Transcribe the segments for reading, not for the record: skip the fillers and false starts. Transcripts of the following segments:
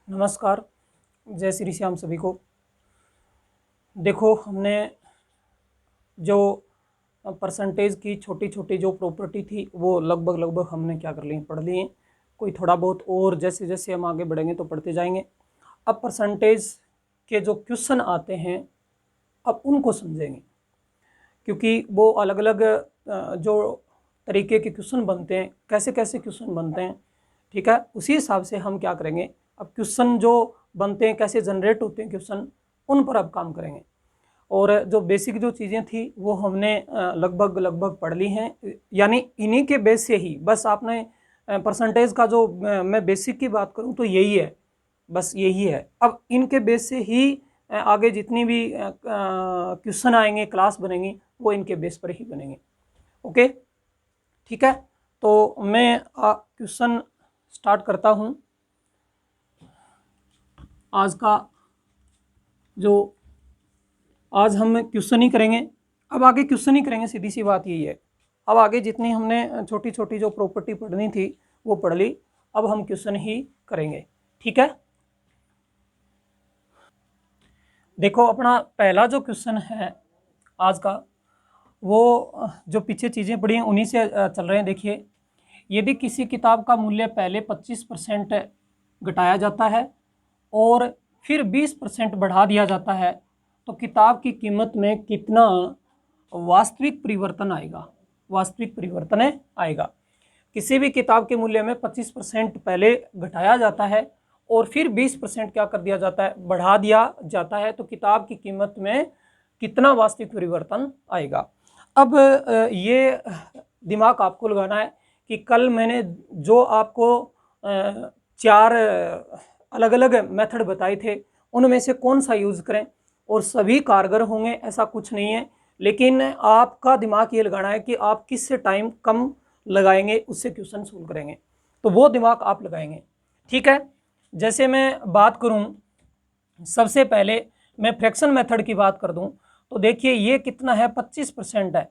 नमस्कार, जय श्री श्याम सभी को। देखो, हमने जो परसेंटेज की छोटी छोटी जो प्रॉपर्टी थी वो लगभग हमने क्या कर ली, पढ़ ली हैं। कोई थोड़ा बहुत और जैसे जैसे हम आगे बढ़ेंगे तो पढ़ते जाएंगे। अब परसेंटेज के जो क्वेश्चन आते हैं अब उनको समझेंगे, क्योंकि वो अलग अलग जो तरीके के क्वेश्चन बनते हैं, कैसे कैसे क्वेश्चन बनते हैं, ठीक है, उसी हिसाब से हम क्या करेंगे। अब क्वेश्चन जो बनते हैं, कैसे जनरेट होते हैं क्वेश्चन, उन पर अब काम करेंगे। और जो बेसिक जो चीज़ें थी वो हमने लगभग पढ़ ली हैं, यानी इन्हीं के बेस से ही बस आपने परसेंटेज का जो मैं बेसिक की बात करूं तो यही है, बस यही है। अब इनके बेस से ही आगे जितनी भी क्वेश्चन आएंगे, क्लास बनेंगी, वो इनके बेस पर ही बनेंगे। ओके, ठीक है। तो मैं क्वेश्चन स्टार्ट करता हूं। आज का जो आज हम क्वेश्चन ही करेंगे। अब आगे क्वेश्चन ही करेंगे, सीधी सी बात यही है। अब आगे जितनी हमने छोटी छोटी जो प्रॉपर्टी पढ़नी थी वो पढ़ ली, अब हम क्वेश्चन ही करेंगे, ठीक है। देखो, अपना पहला जो क्वेश्चन है आज का, वो जो पीछे चीज़ें पढ़ी हैं उन्हीं से चल रहे हैं। देखिए, यदि किसी किताब का मूल्य पहले 25% घटाया जाता है और फिर 20% बढ़ा दिया जाता है तो किताब की कीमत में कितना वास्तविक परिवर्तन आएगा। वास्तविक परिवर्तन आएगा। किसी भी किताब के मूल्य में 25% पहले घटाया जाता है और फिर 20% क्या कर दिया जाता है, बढ़ा दिया जाता है, तो किताब की कीमत में कितना वास्तविक परिवर्तन आएगा। अब ये दिमाग आपको लगाना है कि कल मैंने जो आपको 4 अलग अलग मेथड बताए थे उनमें से कौन सा यूज़ करें, और सभी कारगर होंगे ऐसा कुछ नहीं है, लेकिन आपका दिमाग ये लगाना है कि आप किस से टाइम कम लगाएंगे उससे क्वेश्चन सोल्व करेंगे, तो वो दिमाग आप लगाएंगे, ठीक है। जैसे मैं बात करूं, सबसे पहले मैं फ्रैक्शन मेथड की बात कर दूं तो देखिए ये कितना है, 25% है,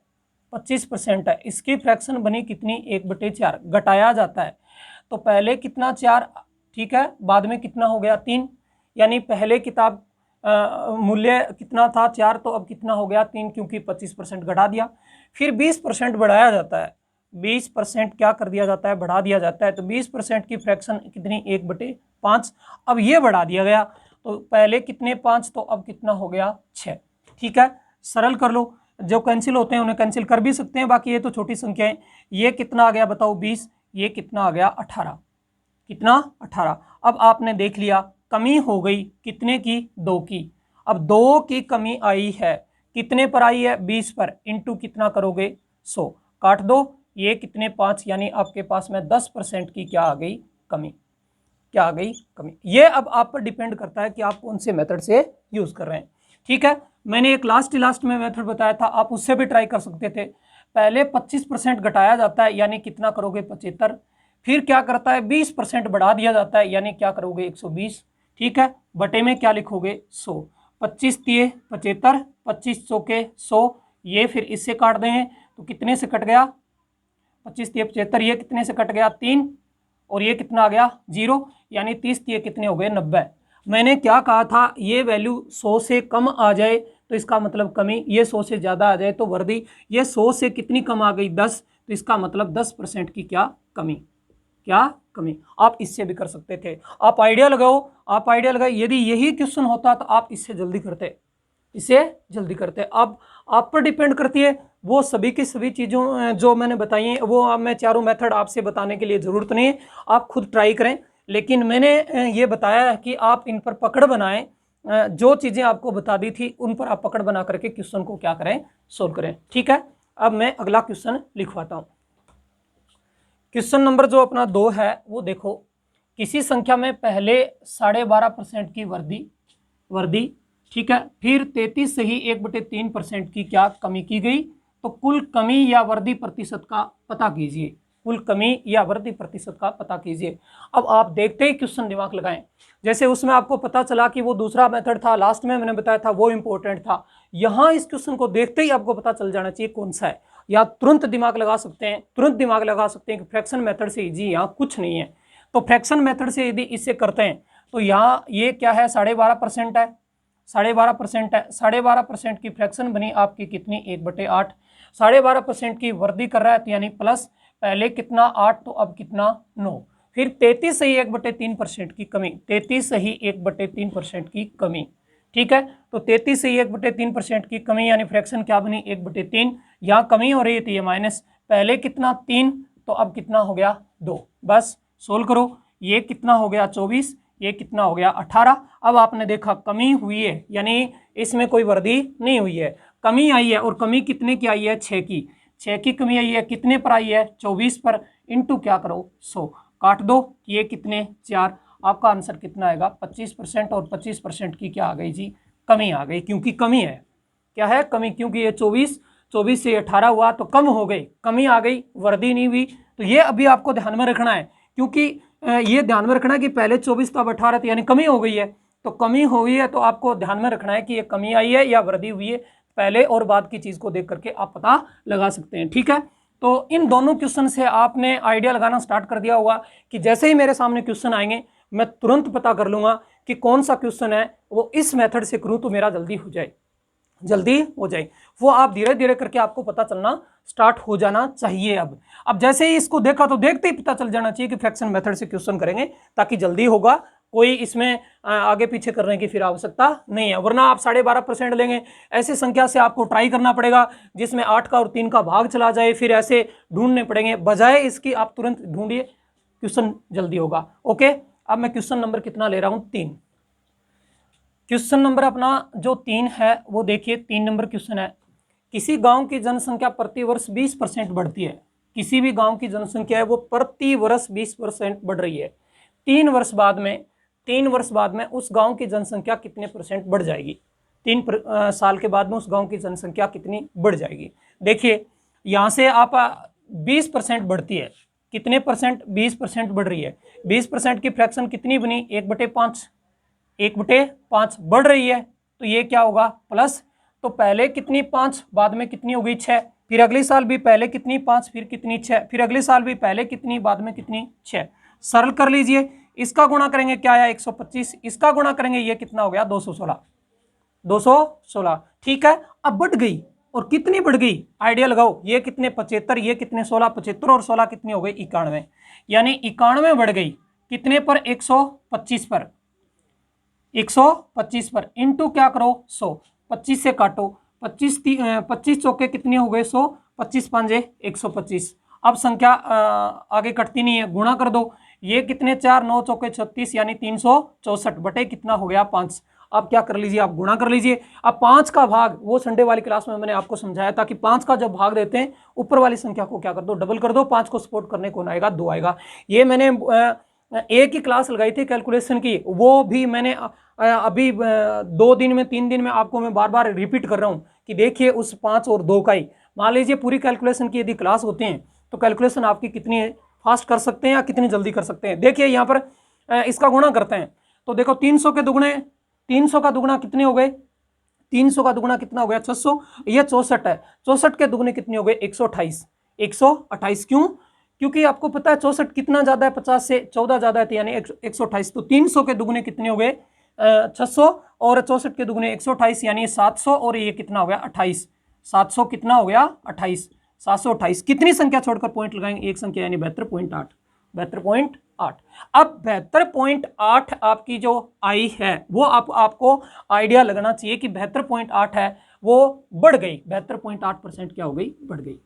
25% है। इसकी फ्रैक्शन बनी कितनी, 1/4 घटाया जाता है तो पहले कितना 4, ठीक है, बाद में कितना हो गया 3, यानी पहले किताब मूल्य कितना था 4, तो अब कितना हो गया 3, क्योंकि 25% घटा दिया। फिर 20% बढ़ाया जाता है, 20% क्या कर दिया जाता है, बढ़ा दिया जाता है, तो 20% की फ्रैक्शन कितनी, 1/5। अब ये बढ़ा दिया गया तो पहले कितने 5, तो अब कितना हो गया 6, ठीक है। सरल कर लो, जो कैंसिल होते हैं उन्हें कैंसिल कर भी सकते हैं, बाकी ये तो छोटी संख्या है। ये कितना आ गया बताओ 20, ये कितना आ गया 18, कितना 18। अब आपने देख लिया कमी हो गई कितने की, 2 की। अब 2 की कमी आई है, कितने पर आई है, 20 पर, इंटू कितना करोगे 100, काट दो, ये कितने 5, यानी आपके पास में 10% की क्या आ गई, कमी, क्या आ गई, कमी। ये अब आप पर डिपेंड करता है कि आप कौन से मेथड से यूज कर रहे हैं, ठीक है। मैंने एक लास्ट में मेथड बताया था, आप उससे भी ट्राई कर सकते थे। पहले 25% घटाया जाता है, यानी कितना करोगे 75, फिर क्या करता है 20% बढ़ा दिया जाता है, यानी क्या करोगे 120, ठीक है। बटे में क्या लिखोगे 100, 25 तिये 75, 25 चौके 100, ये फिर इससे काट दें तो कितने से कट गया, 25 तिये 75, ये कितने से कट गया 3, और ये कितना आ गया 0, यानी 30 तिये कितने हो गए 90। मैंने क्या कहा था, ये वैल्यू 100 से कम आ जाए तो इसका मतलब कमी, ये 100 से ज़्यादा आ जाए तो वर्दी। ये 100 से कितनी कम आ गई 10, तो इसका मतलब 10% की क्या कमी, क्या कमी। आप इससे भी कर सकते थे, आप आइडिया लगाओ, आप आइडिया लगाओ। यदि यही क्वेश्चन होता तो आप इससे जल्दी करते, इससे जल्दी करते। अब आप पर डिपेंड करती है, वो सभी की सभी चीज़ों जो मैंने बताई हैं वो मैं चारों मेथड आपसे बताने के लिए ज़रूरत नहीं है, आप खुद ट्राई करें। लेकिन मैंने ये बताया है कि आप इन पर पकड़ बनाएं, जो चीज़ें आपको बता दी थी उन पर आप पकड़ बना करके क्वेश्चन को क्या करें, सोल्व करें, ठीक है। अब मैं अगला क्वेश्चन लिखवाता हूँ। क्वेश्चन नंबर जो अपना 2 है वो देखो, किसी संख्या में पहले 12.5% की वर्दी, ठीक है, फिर 33 से ही 1/3% की क्या कमी की गई, तो कुल कमी या वृद्धि प्रतिशत का पता कीजिए, कुल कमी या वृद्धि प्रतिशत का पता कीजिए। अब आप देखते ही क्वेश्चन दिमाग लगाएं, जैसे उसमें आपको पता चला कि वो दूसरा मेथड था, लास्ट में मैंने बताया था वो इंपॉर्टेंट था, यहाँ इस क्वेश्चन को देखते ही आपको पता चल जाना चाहिए कौन सा है, या तुरंत दिमाग लगा सकते हैं, तुरंत दिमाग लगा सकते हैं कि फ्रैक्शन मेथड से इजी यहाँ कुछ नहीं है। तो फ्रैक्शन मेथड से यदि इससे करते हैं तो यहाँ ये क्या है 12.5% है, 12.5% है। 12.5% की फ्रैक्शन बनी आपकी कितनी 1/8। 12.5% की वृद्धि कर रहा है तो यानी प्लस, पहले कितना 8 तो अब कितना 9। फिर 33 से ही 1/3% की कमी, 33 से ही 1/3% की कमी। ठीक है, तो 33 से ही 1/3% की कमी यानी फ्रैक्शन क्या बनी 1/3। यहाँ कमी हो रही थी ये माइनस, पहले कितना 3 तो अब कितना हो गया 2। बस सोल्व करो, ये कितना हो गया 24, ये कितना हो गया 18। अब आपने देखा कमी हुई है यानी इसमें कोई वृद्धि नहीं हुई है, कमी आई है। और कमी कितने की आई है 6 की, 6 की कमी आई है। कितने पर आई है 24 पर, इंटू क्या करो 100, काट दो, ये कितने 4। आपका आंसर कितना आएगा 25%। और 25% की क्या आ गई जी कमी आ गई, क्योंकि कमी है, क्या है कमी, क्योंकि ये 24 से 18 हुआ तो कम हो गई, कमी आ गई, वृद्धि नहीं हुई। तो ये अभी आपको ध्यान में रखना है, क्योंकि ये ध्यान में रखना है कि पहले 24 तो अब 18 तो यानी कमी हो गई है। तो कमी हुई है तो आपको ध्यान में रखना है कि ये कमी आई है या वृद्धि हुई है, पहले और बाद की चीज़ को देख करके आप पता लगा सकते हैं। ठीक है, तो इन दोनों क्वेश्चन से आपने आइडिया लगाना स्टार्ट कर दिया होगा कि जैसे ही मेरे सामने क्वेश्चन आएंगे मैं तुरंत पता कर लूँगा कि कौन सा क्वेश्चन है, वो इस मेथड से करूँ तो मेरा जल्दी हो जाए, जल्दी हो जाए। वो आप धीरे धीरे करके आपको पता चलना स्टार्ट हो जाना चाहिए। अब जैसे ही इसको देखा तो देखते ही पता चल जाना चाहिए कि फ्रैक्शन मेथड से क्वेश्चन करेंगे ताकि जल्दी होगा, कोई इसमें आगे पीछे करने की फिर आवश्यकता नहीं है। वरना आप 12.5% लेंगे, ऐसी संख्या से आपको ट्राई करना पड़ेगा जिसमें 8 का और 3 का भाग चला जाए, फिर ऐसे ढूंढने पड़ेंगे। बजाय इसकी आप तुरंत ढूंढिए, क्वेश्चन जल्दी होगा। ओके, अब मैं क्वेश्चन नंबर कितना ले रहा हूं 3। क्वेश्चन नंबर अपना जो 3 है वो देखिए, 3 नंबर क्वेश्चन है। किसी गांव की जनसंख्या प्रति वर्ष 20% बढ़ती है। किसी भी गांव की जनसंख्या है वो प्रति वर्ष 20% बढ़ रही है। 3 वर्ष बाद में उस गांव की जनसंख्या कितने % बढ़ जाएगी? 3 साल के बाद में उस गांव की जनसंख्या कितनी बढ़ जाएगी? देखिए यहाँ से आप 20% बढ़ती है, कितने परसेंट 20% बढ़ रही है। 20% की फ्रैक्शन कितनी बनी 1/5, 1/5 बढ़ रही है तो ये क्या होगा प्लस। तो पहले कितनी 5, बाद में कितनी हो गई 6, फिर अगले साल भी पहले कितनी 5, फिर कितनी 6, फिर अगले साल भी पहले कितनी, बाद में कितनी 6। सरल कर लीजिए, इसका गुणा करेंगे क्या आया 125, इसका गुणा करेंगे ये कितना हो गया 216, 216। ठीक है, अब बढ़ गई, और कितनी बढ़ गई आइडिया लगाओ, ये कितने 75, ये कितने 16, 75 और 16 कितने हो गए 91, यानी 91 बढ़ गई। कितने पर 125 पर, 125 पर इंटू क्या करो 100, 25 से काटो, 25 चौके कितने हो गए 100, 25 पांजे 125। अब संख्या आगे कटती नहीं है, गुणा कर दो, ये कितने 4, 9 चौके 36 यानी 364 बटे कितना हो गया 5। अब क्या कर लीजिए, आप गुणा कर लीजिए। अब 5 का भाग, वो संडे वाली क्लास में मैंने आपको समझाया था कि 5 का जब भाग देते हैं ऊपर वाली संख्या को क्या कर दो डबल कर दो, 5 को सपोर्ट करने कौन आएगा 2 आएगा। ये मैंने एक ही क्लास लगाई थी कैलकुलेशन की, वो भी मैंने अभी 2 दिन में 3 दिन में आपको मैं बार बार रिपीट कर रहा हूँ कि देखिए उस 5 और 2 का ही, मान लीजिए पूरी कैलकुलेशन की यदि क्लास होती हैं तो कैलकुलेशन आपकी कितनी फास्ट कर सकते हैं या कितनी जल्दी कर सकते हैं। देखिए यहाँ पर इसका गुणा करते हैं तो देखो 300 के दुगने, 300 का दुगना कितने हो गए, 300 का दुगना कितना हो गया 600, ये 64 है, 64 के दुगने कितने हो गए 128, 128 क्यों, क्योंकि आपको पता है 64 कितना ज्यादा है 50 से 14 ज्यादा है, तो यानी 128। तो 300 के दुगने कितने हो गए 600 और 64 के दुगने 128 यानी 700, और ये कितना हो गया 28, 700 कितना हो गया 28, 728। कितनी संख्या छोड़कर पॉइंट लगाएंगे, एक संख्या यानी 72.8, 72.8। अब 72.8 आपकी जो आई है वो आपको आइडिया लगना चाहिए कि 72.8 है वो बढ़ गई, 72.8% क्या हो गई बढ़ गई,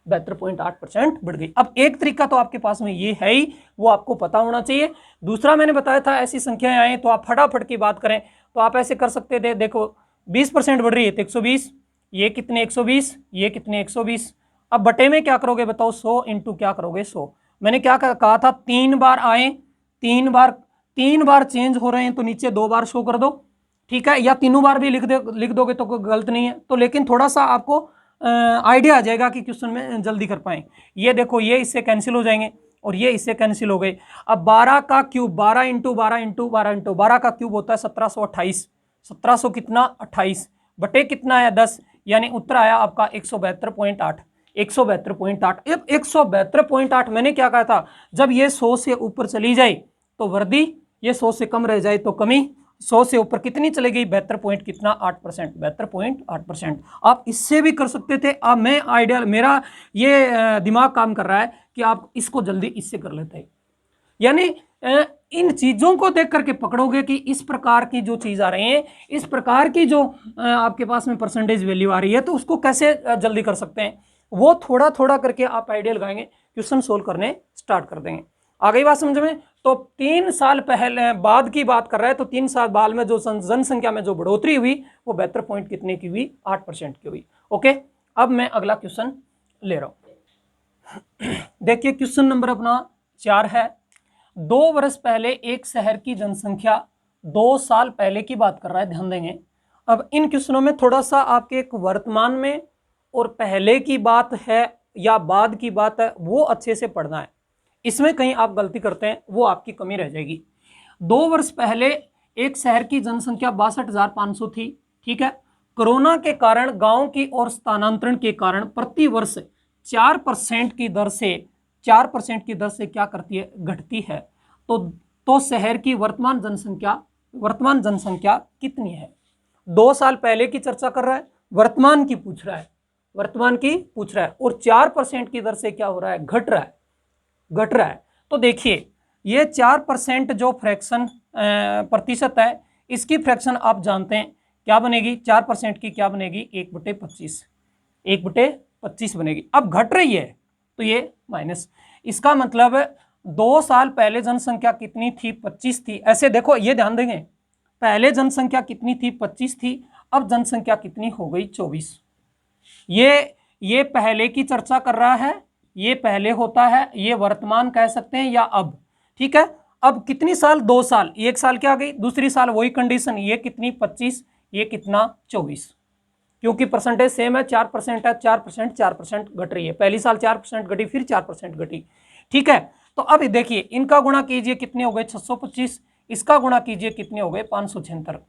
72.8% बढ़ गई। अब एक तरीका तो आपके पास में ये है ही, वो आपको पता होना चाहिए। दूसरा मैंने बताया था ऐसी संख्याएं आए तो आप फटाफट की बात करें तो आप ऐसे कर सकते थे, देखो 20% बढ़ रही है तो 120, ये कितने 120, ये कितने 120। अब बटे में क्या करोगे बताओ 100 इंटू क्या करोगे 100। मैंने क्या कहा था 3 बार आए, 3 बार चेंज हो रहे हैं तो नीचे 2 बार शो कर दो, ठीक है, या तीनों बार भी लिख दोगे तो कोई गलत नहीं है। तो लेकिन थोड़ा सा आपको आइडिया आ जाएगा कि क्वेश्चन में जल्दी कर पाएं। ये देखो ये इससे कैंसिल हो जाएंगे और ये इससे कैंसिल हो गए। अब 12 का क्यूब 12 इंटू 12 इंटू 12 इंटू 12 का क्यूब होता है 1728, 1700 कितना 28 बटे कितना है 10, यानी उत्तर आया आपका 172.8, 172.8। 172.8 मैंने क्या कहा था, जब ये 100 से ऊपर चली जाए तो वृद्धि, ये 100 से कम रह जाए तो कमी, 100 से ऊपर कितनी चले गई, 72 पॉइंट कितना 8%, 72.8%। आप इससे भी कर सकते थे। अब मैं आइडिया, मेरा ये दिमाग काम कर रहा है कि आप इसको जल्दी इससे कर लेते हैं। यानी इन चीजों को देख करके पकड़ोगे कि इस प्रकार की जो चीज आ रही है, इस प्रकार की जो आपके पास में परसेंटेज वैल्यू आ रही है, तो उसको कैसे जल्दी कर सकते हैं, वो थोड़ा थोड़ा करके आप आइडिया लगाएंगे, क्वेश्चन सोल्व करने स्टार्ट कर देंगे। आ गई बात समझ में। तो 3 साल पहले बाद की बात कर रहा है, तो 3 साल बाद में जो जनसंख्या में जो बढ़ोतरी हुई वो 72 पॉइंट कितने की हुई, 8% की हुई। ओके, अब मैं अगला क्वेश्चन ले रहा हूं। देखिए क्वेश्चन नंबर अपना 4 है। 2 वर्ष पहले एक शहर की जनसंख्या 2 साल पहले की बात कर रहा है, ध्यान देंगे। अब इन क्वेश्चनों में थोड़ा सा आपके एक वर्तमान में और पहले की बात है या बाद की बात है, वो अच्छे से पढ़ना है। इसमें कहीं आप गलती करते हैं वो आपकी कमी रह जाएगी। 2 वर्ष पहले एक शहर की जनसंख्या 62,500 थी, ठीक है। कोरोना के कारण गांव की ओर स्थानांतरण के कारण प्रति वर्ष 4% की दर से 4% की दर से क्या करती है, घटती है। तो शहर की वर्तमान जनसंख्या कितनी है। 2 साल पहले की चर्चा कर रहा है, वर्तमान की पूछ रहा है, वर्तमान की पूछ रहा है, और 4% की दर से क्या हो रहा है, घट रहा है। तो देखिए ये 4% जो फ्रैक्शन प्रतिशत है, इसकी फ्रैक्शन आप जानते हैं क्या बनेगी, 4% की क्या बनेगी, 1/25 बनेगी। अब घट रही है तो ये माइनस, इसका मतलब 2 साल पहले जनसंख्या कितनी थी, 25 थी। ऐसे देखो, ये ध्यान देंगे, पहले जनसंख्या कितनी थी, 25 थी, अब जनसंख्या कितनी हो गई, 24। ये पहले की चर्चा कर रहा है, ये पहले होता है, ये वर्तमान कह सकते हैं या अब, ठीक है। अब कितनी साल, 2 साल, एक साल क्या आ गई, दूसरी साल वही कंडीशन, ये कितनी 25, ये कितना 24, क्योंकि परसेंटेज सेम है, 4% है, 4% घट रही है। पहली साल 4% घटी, फिर 4% घटी, ठीक है। तो अब देखिए इनका गुणा कीजिए, कितने हो गए 625, इसका गुणा कीजिए, कितने हो गए 576,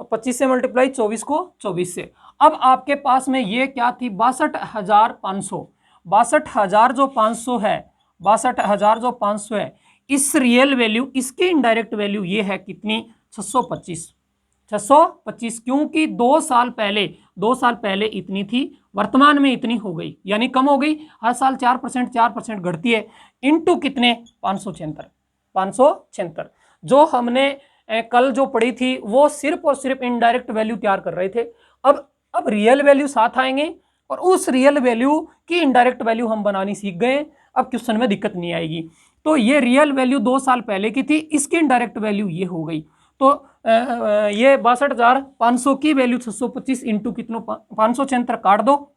25 से मल्टीप्लाई 24 को 24 से। अब आपके पास में ये क्या थी, 62,500, 62,000 जो 500 है, 62,000 जो 500 है, इस रियल वैल्यू, इसकी इनडायरेक्ट वैल्यू ये है कितनी, 625, क्योंकि 2 साल पहले इतनी थी, वर्तमान में इतनी हो गई, यानी कम हो गई। हर साल 4% घटती है, इनटू कितने, 576। जो हमने कल जो पढ़ी थी वो सिर्फ और सिर्फ इनडायरेक्ट वैल्यू तैयार कर रहे थे। अब रियल वैल्यू साथ आएंगे और उस रियल वैल्यू की इनडायरेक्ट वैल्यू हम बनानी सीख गए। अब क्वेश्चन में दिक्कत नहीं आएगी। तो ये रियल वैल्यू 2 साल पहले की थी, इसकी इनडायरेक्ट वैल्यू ये हो गई। तो ये 62,500 की वैल्यू 625 इंटू कितनों 576 काट दो,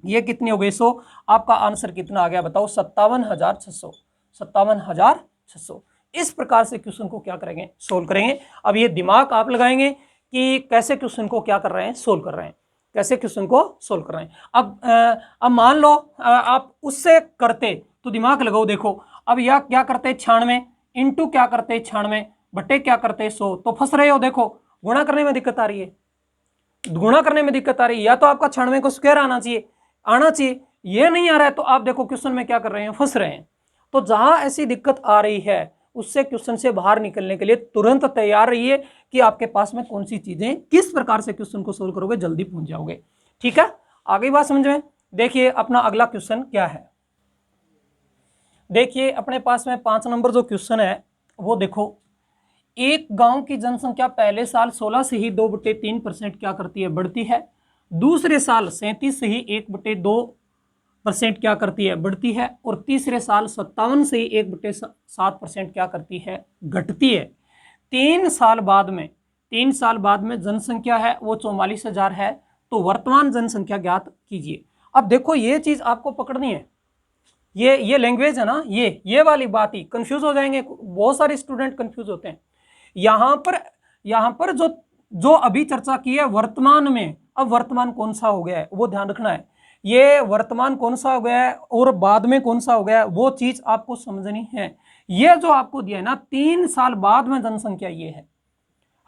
ये कितनी हो गई 100। आपका आंसर कितना आ गया बताओ, 57,600। इस प्रकार से क्वेश्चन को क्या करेंगे, सोल्व करेंगे। अब ये दिमाग आप लगाएंगे कि कैसे क्वेश्चन को क्या कर रहे हैं, सोल्व कर रहे हैं, कैसे क्वेश्चन को सोल्व कर रहे हैं। अब मान लो आप उससे करते तो दिमाग लगाओ, देखो अब यह क्या करते 96 इंटू क्या करते 96 बटे क्या करते 100, तो फंस रहे हो। देखो गुणा करने में दिक्कत आ रही है, या तो आपका 96 को स्क्वायर आना चाहिए, ये नहीं आ रहा है, तो आप देखो क्वेश्चन में क्या कर रहे हैं, फंस रहे हैं। तो जहां ऐसी दिक्कत आ रही है उससे क्वेश्चन से बाहर निकलने के लिए तुरंत तैयार रहिए कि आपके पास में कौन सी चीजें, किस प्रकार से क्वेश्चन को सोल्व करोगे, जल्दी पहुंच जाओगे। ठीक है, आगे बात समझ में। देखिए अपना अगला क्वेश्चन क्या है। देखिए अपने पास में 5 नंबर जो क्वेश्चन है वो देखो, एक गांव की जनसंख्या पहले साल 16 से ही 2/3% क्या करती है, बढ़ती है। दूसरे साल 37 से ही 1/2% क्या करती है, बढ़ती है। और तीसरे साल 57 से ही 1/7% क्या करती है, घटती है। 3 साल बाद में जनसंख्या है वो 44,000 है। तो वर्तमान जनसंख्या ज्ञात कीजिए। अब देखो ये चीज आपको पकड़नी है, ये लैंग्वेज है ना, ये वाली बात ही कंफ्यूज हो जाएंगे, बहुत सारे स्टूडेंट कंफ्यूज होते हैं। यहाँ पर जो अभी चर्चा की है वर्तमान में, अब वर्तमान कौन सा हो गया है वो ध्यान रखना है। ये वर्तमान कौन सा हो गया है और बाद में कौन सा हो गया है, वो चीज आपको समझनी है। ये जो आपको दिया है ना 3 साल बाद में जनसंख्या, ये है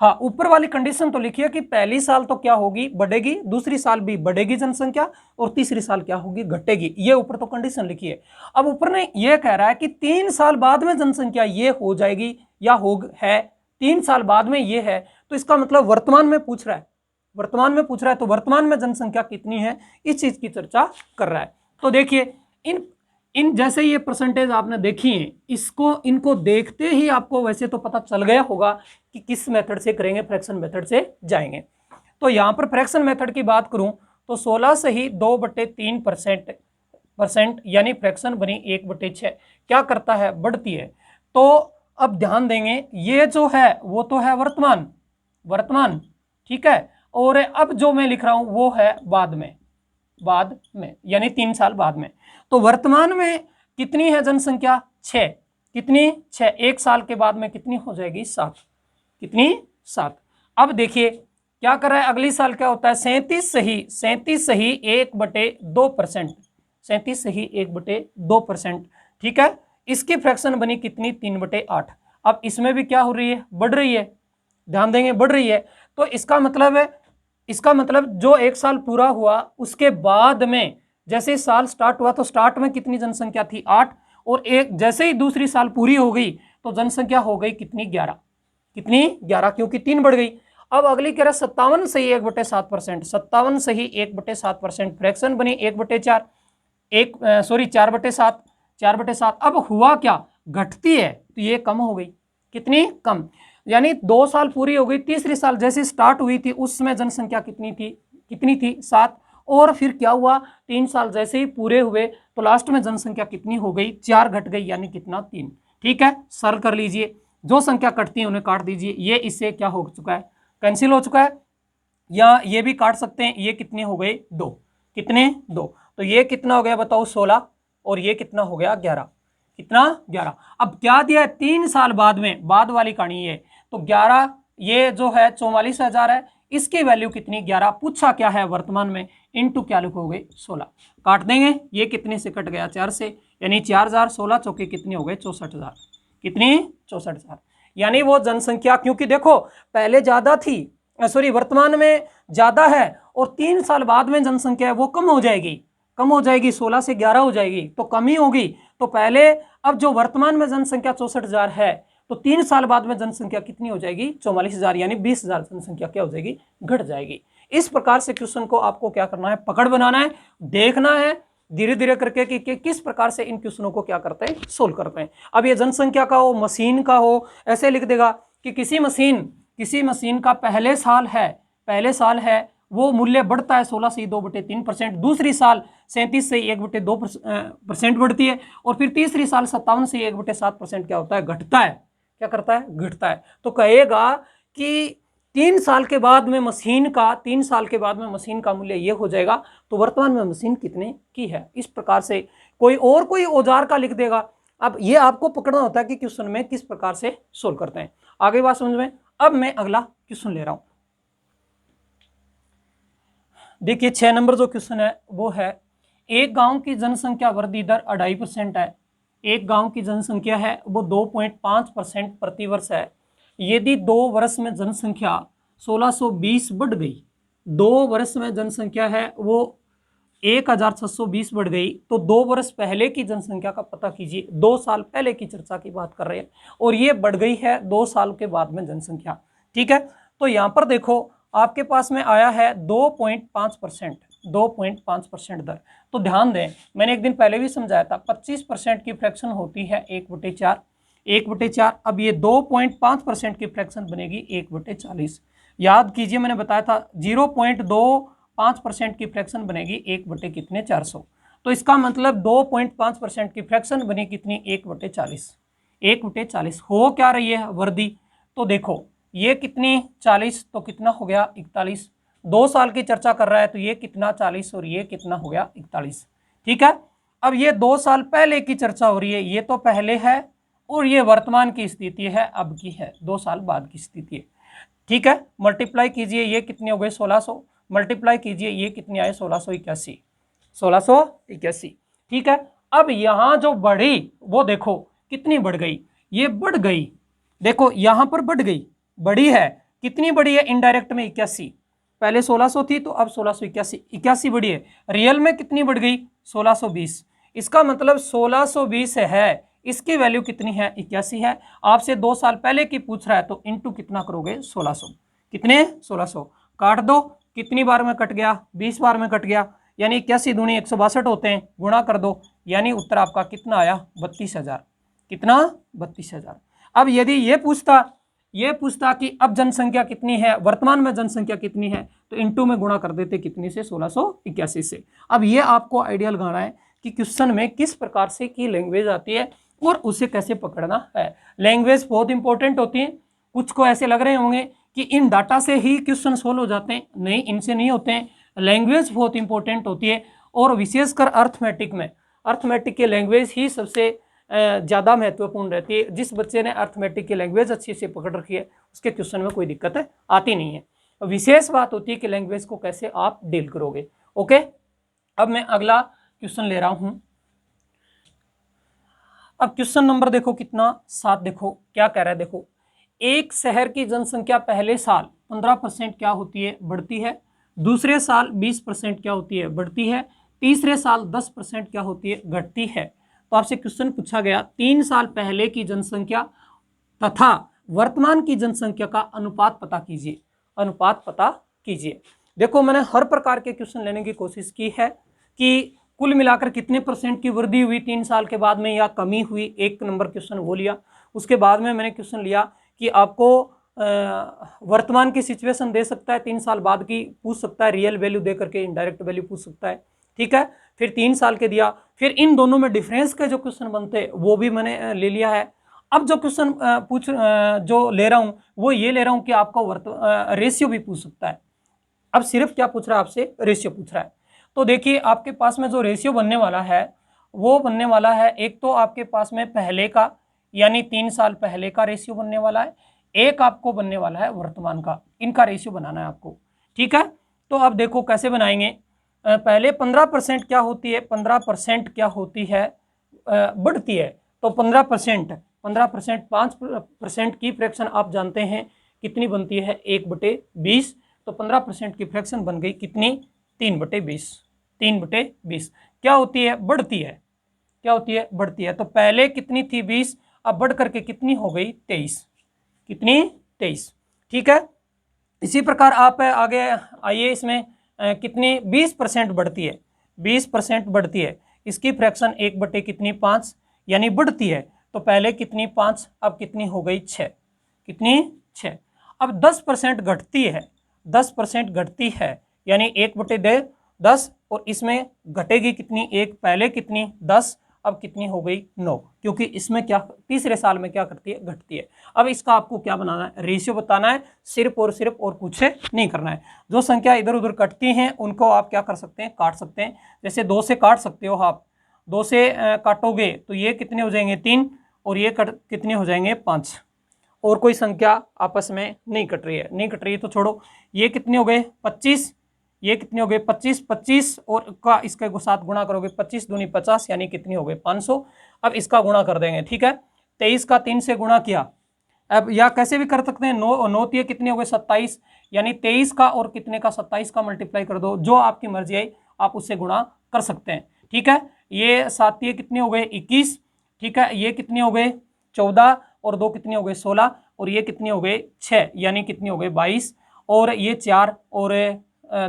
हाँ, ऊपर वाली कंडीशन तो लिखिए कि पहली साल तो क्या होगी, बढ़ेगी, दूसरी साल भी बढ़ेगी जनसंख्या, और तीसरी साल क्या होगी, घटेगी। ये ऊपर तो कंडीशन लिखिए। अब ऊपर ने ये कह रहा है कि 3 साल बाद में जनसंख्या ये हो जाएगी या है, 3 साल बाद में ये है, तो इसका मतलब वर्तमान में पूछ रहा है, वर्तमान में पूछ रहा है, तो वर्तमान में जनसंख्या कितनी है, इस चीज की चर्चा कर रहा है। तो देखिए इन जैसे ये परसेंटेज आपने देखी है, इनको देखते ही आपको वैसे तो पता चल गया होगा कि किस मेथड से करेंगे, फ्रैक्शन मेथड से जाएंगे। तो यहां पर फ्रैक्शन मेथड की बात करूं तो 16 से ही 2/3% यानी फ्रैक्शन बनी 1/6 क्या करता है, बढ़ती है। तो अब ध्यान देंगे, ये जो है वो तो है वर्तमान, ठीक है, और अब जो मैं लिख रहा हूं वो है बाद में यानी 3 साल बाद में। तो वर्तमान में कितनी है जनसंख्या, 6, कितनी 6, 1 साल के बाद में कितनी हो जाएगी, 7, कितनी 7। अब देखिए क्या कर रहा है, अगली साल क्या होता है, 37 सही 1/2%, 37 सही 1/2%, ठीक है। इसकी फ्रैक्शन बनी कितनी, 3/8। अब इसमें भी क्या हो रही है, बढ़ रही है, ध्यान देंगे बढ़ रही है। तो इसका मतलब जो 1 साल पूरा हुआ उसके बाद में जैसे साल स्टार्ट हुआ तो स्टार्ट में कितनी जनसंख्या थी, 8, और एक जैसे ही दूसरी साल पूरी हो गई तो जनसंख्या हो गई कितनी, 11, कितनी 11, क्योंकि 3 बढ़ गई। अब अगली कह रहा 57 सही 1/7%, 57 सही 1/7%, फ्रैक्शन बनी 1/4, 4/7, 4/7। अब हुआ क्या, घटती है, तो ये कम हो गई, कितनी कम, यानी 2 साल पूरी हो गई, तीसरी साल जैसे स्टार्ट हुई थी उसमें जनसंख्या कितनी थी 7, और फिर क्या हुआ, 3 साल जैसे ही पूरे हुए तो लास्ट में जनसंख्या कितनी हो गई, 4 घट गई, यानी कितना, 3, ठीक है। सरल कर लीजिए, जो संख्या कटती है उन्हें काट दीजिए, ये इससे क्या हो चुका है, कैंसिल हो चुका है, या ये भी काट सकते हैं, ये कितने हो गए, 2, कितने 2, तो ये कितना हो गया बताओ 16, और ये कितना हो गया 11, कितना 11। अब क्या दिया है, 3 साल बाद में, बाद वाली कहानी है, तो 11, ये जो है 44,000 है, इसकी वैल्यू कितनी, 11, पूछा क्या है वर्तमान में, इनटू क्या लिखोगे, 16, काट देंगे, ये कितने से कट गया, 4 से, यानी 4000, 16 चौके कितने हो गए, 64,000, कितनी 64,000। यानी वो जनसंख्या, क्योंकि देखो पहले ज्यादा थी, सॉरी वर्तमान में ज्यादा है, और 3 साल बाद में जनसंख्या है वो कम हो जाएगी, 16 से 11 हो जाएगी, तो कमी होगी। तो पहले, अब जो वर्तमान में जनसंख्या 64,000 है, तो 3 साल बाद में जनसंख्या कितनी हो जाएगी, 44,000, यानी 20,000 जनसंख्या क्या हो जाएगी, घट जाएगी। इस प्रकार से क्वेश्चन को आपको क्या करना है, पकड़ बनाना है, देखना है धीरे धीरे करके कि किस प्रकार से इन क्वेश्चनों को क्या करते हैं, सोल्व करते हैं। अब ये जनसंख्या का हो, मशीन का हो, ऐसे लिख देगा कि किसी मशीन का पहले साल है वो मूल्य बढ़ता है 16 से 2/3%, दूसरी साल 37 से 1/2% बढ़ती है, और फिर तीसरी साल 57 से 1/7% क्या होता है, घटता है, क्या करता है, घटता है। तो कहेगा कि 3 साल के बाद में मशीन का मूल्य ये हो जाएगा, तो वर्तमान में मशीन कितने की है। इस प्रकार से कोई औजार का लिख देगा। अब ये आपको पकड़ना होता है कि क्वेश्चन में किस प्रकार से सोल्व करते हैं। आगे बात समझ में। अब मैं अगला क्वेश्चन ले रहा हूं, देखिए 6 नंबर जो क्वेश्चन है वो है, एक गांव की जनसंख्या वृद्धि दर 2.5% है, एक गांव की जनसंख्या है वो 2.5% प्रतिवर्ष है। यदि 2 वर्ष में जनसंख्या 1620 बढ़ गई, 2 वर्ष में जनसंख्या है वो 1620 बढ़ गई, तो 2 वर्ष पहले की जनसंख्या का पता कीजिए। 2 साल पहले की चर्चा की बात कर रहे हैं, और ये बढ़ गई है 2 साल के बाद में जनसंख्या, ठीक है। तो यहां पर देखो आपके पास में आया है 2.5% दर। तो ध्यान दें, मैंने एक दिन पहले भी समझाया था, 25% की फ्रैक्शन होती है 1/4। अब ये 2.5% की फ्रैक्शन बनेगी 1/40। याद कीजिए मैंने बताया था 0.25% की फ्रैक्शन बनेगी 1/400। तो इसका मतलब 2.5% की फ्रैक्शन बनी कितनी, 1/40 हो क्या रही है, वृद्धि। तो देखो ये कितनी 40, तो कितना हो गया 41। 2 साल की चर्चा कर रहा है, तो ये कितना 40 और ये कितना हो गया 41, ठीक है। अब ये 2 साल पहले की चर्चा हो रही है, ये तो पहले है, और ये वर्तमान की स्थिति है, अब की है, 2 साल बाद की स्थिति है, ठीक है। मल्टीप्लाई कीजिए, ये कितने हो गए 1600, मल्टीप्लाई कीजिए, ये कितने आए 1681, ठीक है। अब यहां जो बढ़ी वो देखो कितनी बढ़ गई, ये बढ़ गई, देखो यहां पर बढ़ गई, बढ़ी है कितनी बढ़ी है इनडायरेक्ट में 81, पहले 1600 थी तो अब 1681, 81 बढ़ी है। रियल में कितनी बढ़ गई 1620, इसका मतलब 1620 है, इसकी वैल्यू कितनी है 81 है। आपसे 2 साल पहले की पूछ रहा है तो इनटू कितना करोगे 1600, कितने 1600 काट दो, कितनी बार में कट गया 20 बार में कट गया, यानी 81 दूनी 162 होते हैं, गुणा कर दो, यानी उत्तर आपका कितना आया 32,000, कितना 32,000। अब यदि ये पूछता कि अब जनसंख्या कितनी है, वर्तमान में जनसंख्या कितनी है, तो इनटू में गुणा कर देते कितनी से 1681 से। अब ये आपको आइडिया लगाना है कि क्वेश्चन में किस प्रकार से की लैंग्वेज आती है और उसे कैसे पकड़ना है। लैंग्वेज बहुत इंपॉर्टेंट होती है। कुछ को ऐसे लग रहे होंगे कि इन डाटा से ही क्वेश्चन सोल्व हो जाते हैं, नहीं, इनसे नहीं होते हैं। लैंग्वेज बहुत इंपॉर्टेंट होती है और विशेषकर अर्थमेटिक की लैंग्वेज ही सबसे ज़्यादा महत्वपूर्ण रहती है। जिस बच्चे ने अर्थमेटिक की लैंग्वेज अच्छी से पकड़ रखी है उसके क्वेश्चन में कोई दिक्कत आती नहीं है। विशेष बात होती है कि लैंग्वेज को कैसे आप डील करोगे। ओके, अब मैं अगला क्वेश्चन ले रहा हूं। अब क्वेश्चन नंबर देखो कितना 7, देखो क्या कह रहा है। देखो, एक शहर की जनसंख्या पहले साल 15% क्या होती है बढ़ती है, दूसरे साल 20% क्या होती है बढ़ती है, तीसरे साल 10% क्या होती है घटती है। तो आपसे क्वेश्चन पूछा गया 3 साल पहले की जनसंख्या तथा वर्तमान की जनसंख्या का अनुपात पता कीजिए, अनुपात पता कीजिए। देखो, मैंने हर प्रकार के क्वेश्चन लेने की कोशिश की है कि कुल मिलाकर कितने परसेंट की वृद्धि हुई 3 साल के बाद में या कमी हुई, एक नंबर क्वेश्चन वो लिया। उसके बाद में मैंने क्वेश्चन लिया कि आपको वर्तमान की सिचुएशन दे सकता है, 3 साल बाद की पूछ सकता है, रियल वैल्यू दे करके इनडायरेक्ट वैल्यू पूछ सकता है, ठीक है। फिर 3 साल के दिया, फिर इन दोनों में डिफरेंस के जो क्वेश्चन बनते वो भी मैंने ले लिया है। अब जो क्वेश्चन जो ले रहा हूं वो ये ले रहा हूं कि आपको रेशियो भी पूछ सकता है। अब सिर्फ क्या पूछ रहा है आपसे, रेशियो पूछ रहा है। तो देखिए, आपके पास में जो रेशियो बनने वाला है वो बनने वाला है, एक तो आपके पास में पहले का यानी 3 साल पहले का रेशियो बनने वाला है, एक आपको बनने वाला है वर्तमान का। इनका रेशियो बनाना है आपको, ठीक है। तो अब देखो कैसे बनाएंगे। पहले 15% क्या होती है, 15% क्या होती है बढ़ती है। तो 15% 5% की फ्रैक्शन आप जानते हैं कितनी बनती है 1/20। तो 15% की फ्रैक्शन बन गई कितनी 3/20, 3/20 क्या होती है बढ़ती है, क्या होती है बढ़ती है। तो पहले कितनी थी 20, अब बढ़ करके कितनी हो गई 23, कितनी 23, ठीक है। इसी प्रकार आप आगे आइए, इसमें कितनी 20% बढ़ती है, 20% बढ़ती है, इसकी फ्रैक्शन 1/5 यानी बढ़ती है। तो पहले कितनी 5, अब कितनी हो गई 6, कितनी 6। अब 10% घटती है, 10% घटती है यानी 1/10, और इसमें घटेगी कितनी 1, पहले कितनी 10, अब कितनी हो गई 9, क्योंकि इसमें क्या तीसरे साल में क्या करती है घटती है। अब इसका आपको क्या बनाना है, रेशियो बताना है, सिर्फ और कुछ नहीं करना है। जो संख्या इधर उधर कटती हैं उनको आप क्या कर सकते हैं, काट सकते हैं। जैसे 2 से काट सकते हो आप, 2 से काटोगे तो ये कितने हो जाएंगे 3, और ये कितने हो जाएंगे 5। और कोई संख्या आपस में नहीं कट रही है, नहीं कट रही है तो छोड़ो। ये कितने हो गए 25, ये कितने हो गए 25, 25 और का इसके साथ गुणा करोगे, 25 दूनी 50 यानी कितनी हो गई 500। अब इसका गुणा कर देंगे, ठीक है। 23 का 3 से गुणा किया। अब या कैसे भी कर सकते हैं, 9 ये कितने हो गए 27, यानी 23 का और कितने का 27 का मल्टीप्लाई कर दो, जो आपकी मर्जी आई आप उससे गुणा कर सकते हैं, ठीक है। ये 7 ये कितने हो गए 21, ठीक है। ये कितने हो गए 14 और 2 कितने हो गए 16, और ये कितने हो गए 6 यानी कितने हो गए 22, और ये 4 और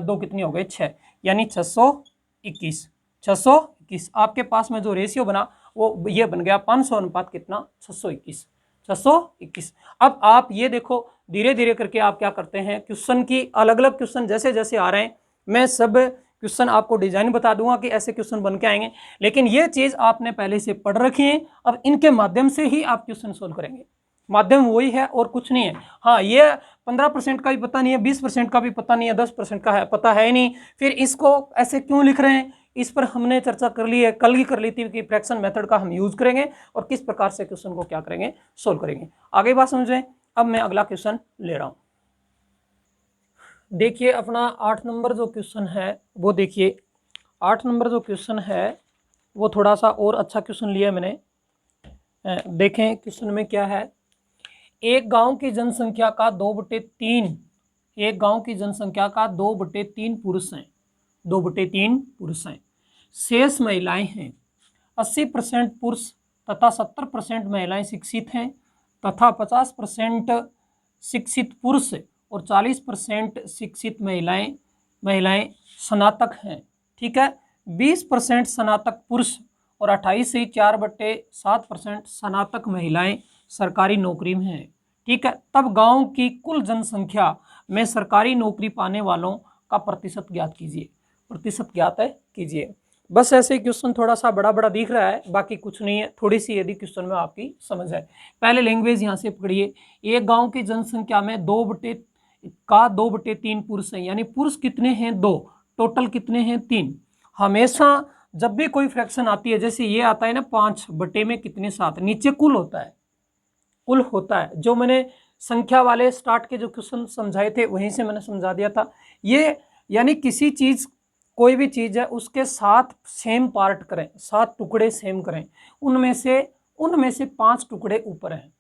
2 कितने हो गए 6 यानी 621, 621। आपके पास में जो रेशियो बना वो ये बन गया 500 अनुपात कितना 621, 621। अब आप ये देखो धीरे धीरे करके आप क्या करते हैं, क्वेश्चन की अलग अलग क्वेश्चन जैसे जैसे आ रहे हैं मैं सब क्वेश्चन आपको डिजाइन बता दूंगा कि ऐसे क्वेश्चन बन के आएंगे, लेकिन ये चीज आपने पहले से पढ़ रखी है। अब इनके माध्यम से ही आप क्वेश्चन सोल्व करेंगे, माध्यम वही है और कुछ नहीं है। हाँ, ये 15% का भी पता नहीं है, 20% का भी पता नहीं है, 10% का है पता है ही नहीं, फिर इसको ऐसे क्यों लिख रहे हैं, इस पर हमने चर्चा कर ली है, कल ही कर ली थी कि फ्रैक्शन मेथड का हम यूज करेंगे और किस प्रकार से क्वेश्चन को क्या करेंगे सोल्व करेंगे। आगे बात समझें। अब मैं अगला क्वेश्चन ले रहा हूं। देखिए अपना 8 नंबर जो क्वेश्चन है वो देखिए, 8 नंबर जो क्वेश्चन है वो थोड़ा सा और अच्छा क्वेश्चन लिया मैंने। देखें क्वेश्चन में क्या है। एक गांव की जनसंख्या का 2/3, एक गांव की जनसंख्या का 2/3 पुरुष हैं, 2/3 पुरुष हैं, शेष महिलाएं हैं। 80% पुरुष तथा 70% महिलाएं शिक्षित हैं तथा 50% शिक्षित पुरुष और 40% शिक्षित महिलाएं स्नातक हैं। ठीक है, 20% स्नातक पुरुष और 28 से 4/7% स्नातक महिलाएं सरकारी नौकरी में हैं। ठीक है, तब गांव की कुल जनसंख्या में सरकारी नौकरी पाने वालों का प्रतिशत ज्ञात कीजिए, प्रतिशत ज्ञात है कीजिए। बस ऐसे क्वेश्चन थोड़ा सा बड़ा बड़ा दिख रहा है, बाकी कुछ नहीं है, थोड़ी सी यदि क्वेश्चन में आपकी समझ है। पहले लैंग्वेज यहाँ से पकड़िए, एक गांव की जनसंख्या में 2/3 पुरुष हैं, यानी पुरुष कितने हैं 2, टोटल कितने हैं 3। हमेशा जब भी कोई फ्रैक्शन आती है, जैसे ये आता है ना 5 बटे में कितने 7, नीचे कुल होता है, कुल होता है। जो मैंने संख्या वाले स्टार्ट के जो क्वेश्चन समझाए थे वहीं से मैंने समझा दिया था। ये यानी किसी चीज, कोई भी चीज है उसके 7 सेम पार्ट करें, 7 टुकड़े सेम करें, उनमें से 5 टुकड़े ऊपर हैं,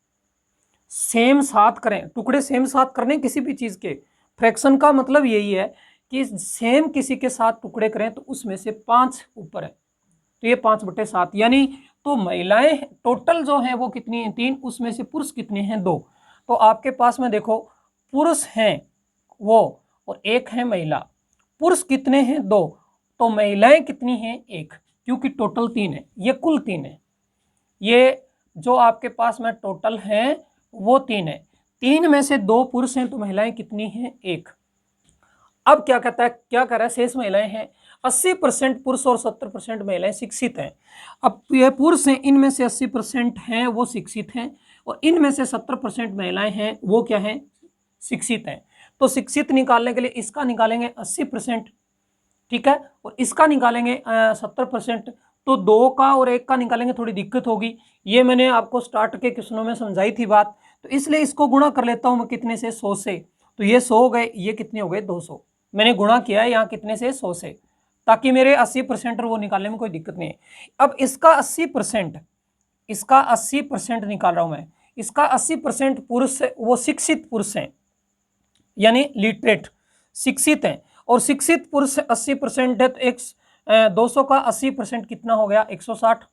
सेम 7 करें, टुकड़े सेम 7 करने किसी भी चीज के। फ्रैक्शन का मतलब यही है कि सेम किसी के 7 टुकड़े करें तो उसमें से 5 ऊपर है, तो ये 5/7, यानी तो महिलाएं टोटल जो हैं वो कितनी हैं 3, उसमें से पुरुष कितने हैं 2। तो आपके पास में देखो पुरुष हैं वो और एक है महिला, पुरुष कितने हैं 2, तो महिलाएं कितनी हैं 1, क्योंकि टोटल 3 है, ये कुल 3 है, ये जो आपके पास में टोटल हैं वो 3 है, 3 में से 2 पुरुष हैं तो महिलाएं कितनी हैं 1। अब क्या कहता है, क्या कर रहा है, शेष महिलाएं हैं, 80% पुरुष और 70% महिलाएं शिक्षित हैं। अब ये पुरुष हैं, इनमें से 80% हैं वो शिक्षित हैं और इनमें से 70% महिलाएं हैं वो क्या हैं, शिक्षित हैं। तो शिक्षित निकालने के लिए इसका निकालेंगे 80%, ठीक है, और इसका निकालेंगे 70%, तो 2 का और 1 का निकालेंगे थोड़ी दिक्कत होगी। ये मैंने आपको स्टार्ट के क्वेश्चनों में समझाई थी बात, तो इसलिए इसको गुणा कर लेता हूं मैं कितने से, 100 से, तो ये 100 हो गए, ये कितने हो गए 200। मैंने गुणा किया है यहाँ कितने से, 100 से, ताकि मेरे 80% वो निकालने में कोई दिक्कत नहीं है। अब इसका 80%, इसका 80% निकाल रहा हूं मैं, इसका 80% पुरुष वो शिक्षित पुरुष हैं, यानी लिटरेट शिक्षित हैं, और शिक्षित पुरुष 80% है, तो 200 का 80% कितना हो गया 160,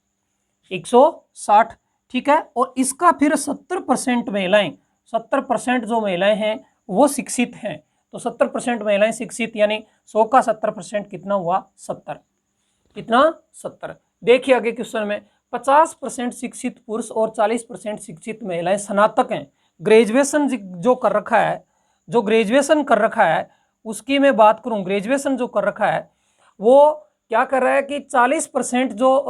160, ठीक है। और इसका फिर 70% महिलाएं, 70% जो महिलाएं हैं वो शिक्षित हैं, तो 70% महिलाएं शिक्षित, यानी 100 का 70% कितना हुआ 70, कितना 70। देखिए आगे क्वेश्चन में 50% शिक्षित पुरुष और 40% शिक्षित महिलाएं स्नातक हैं। ग्रेजुएशन जो कर रखा है, जो ग्रेजुएशन कर रखा है उसकी मैं बात करूं, ग्रेजुएशन जो कर रखा है वो क्या कर रहा है कि 40% जो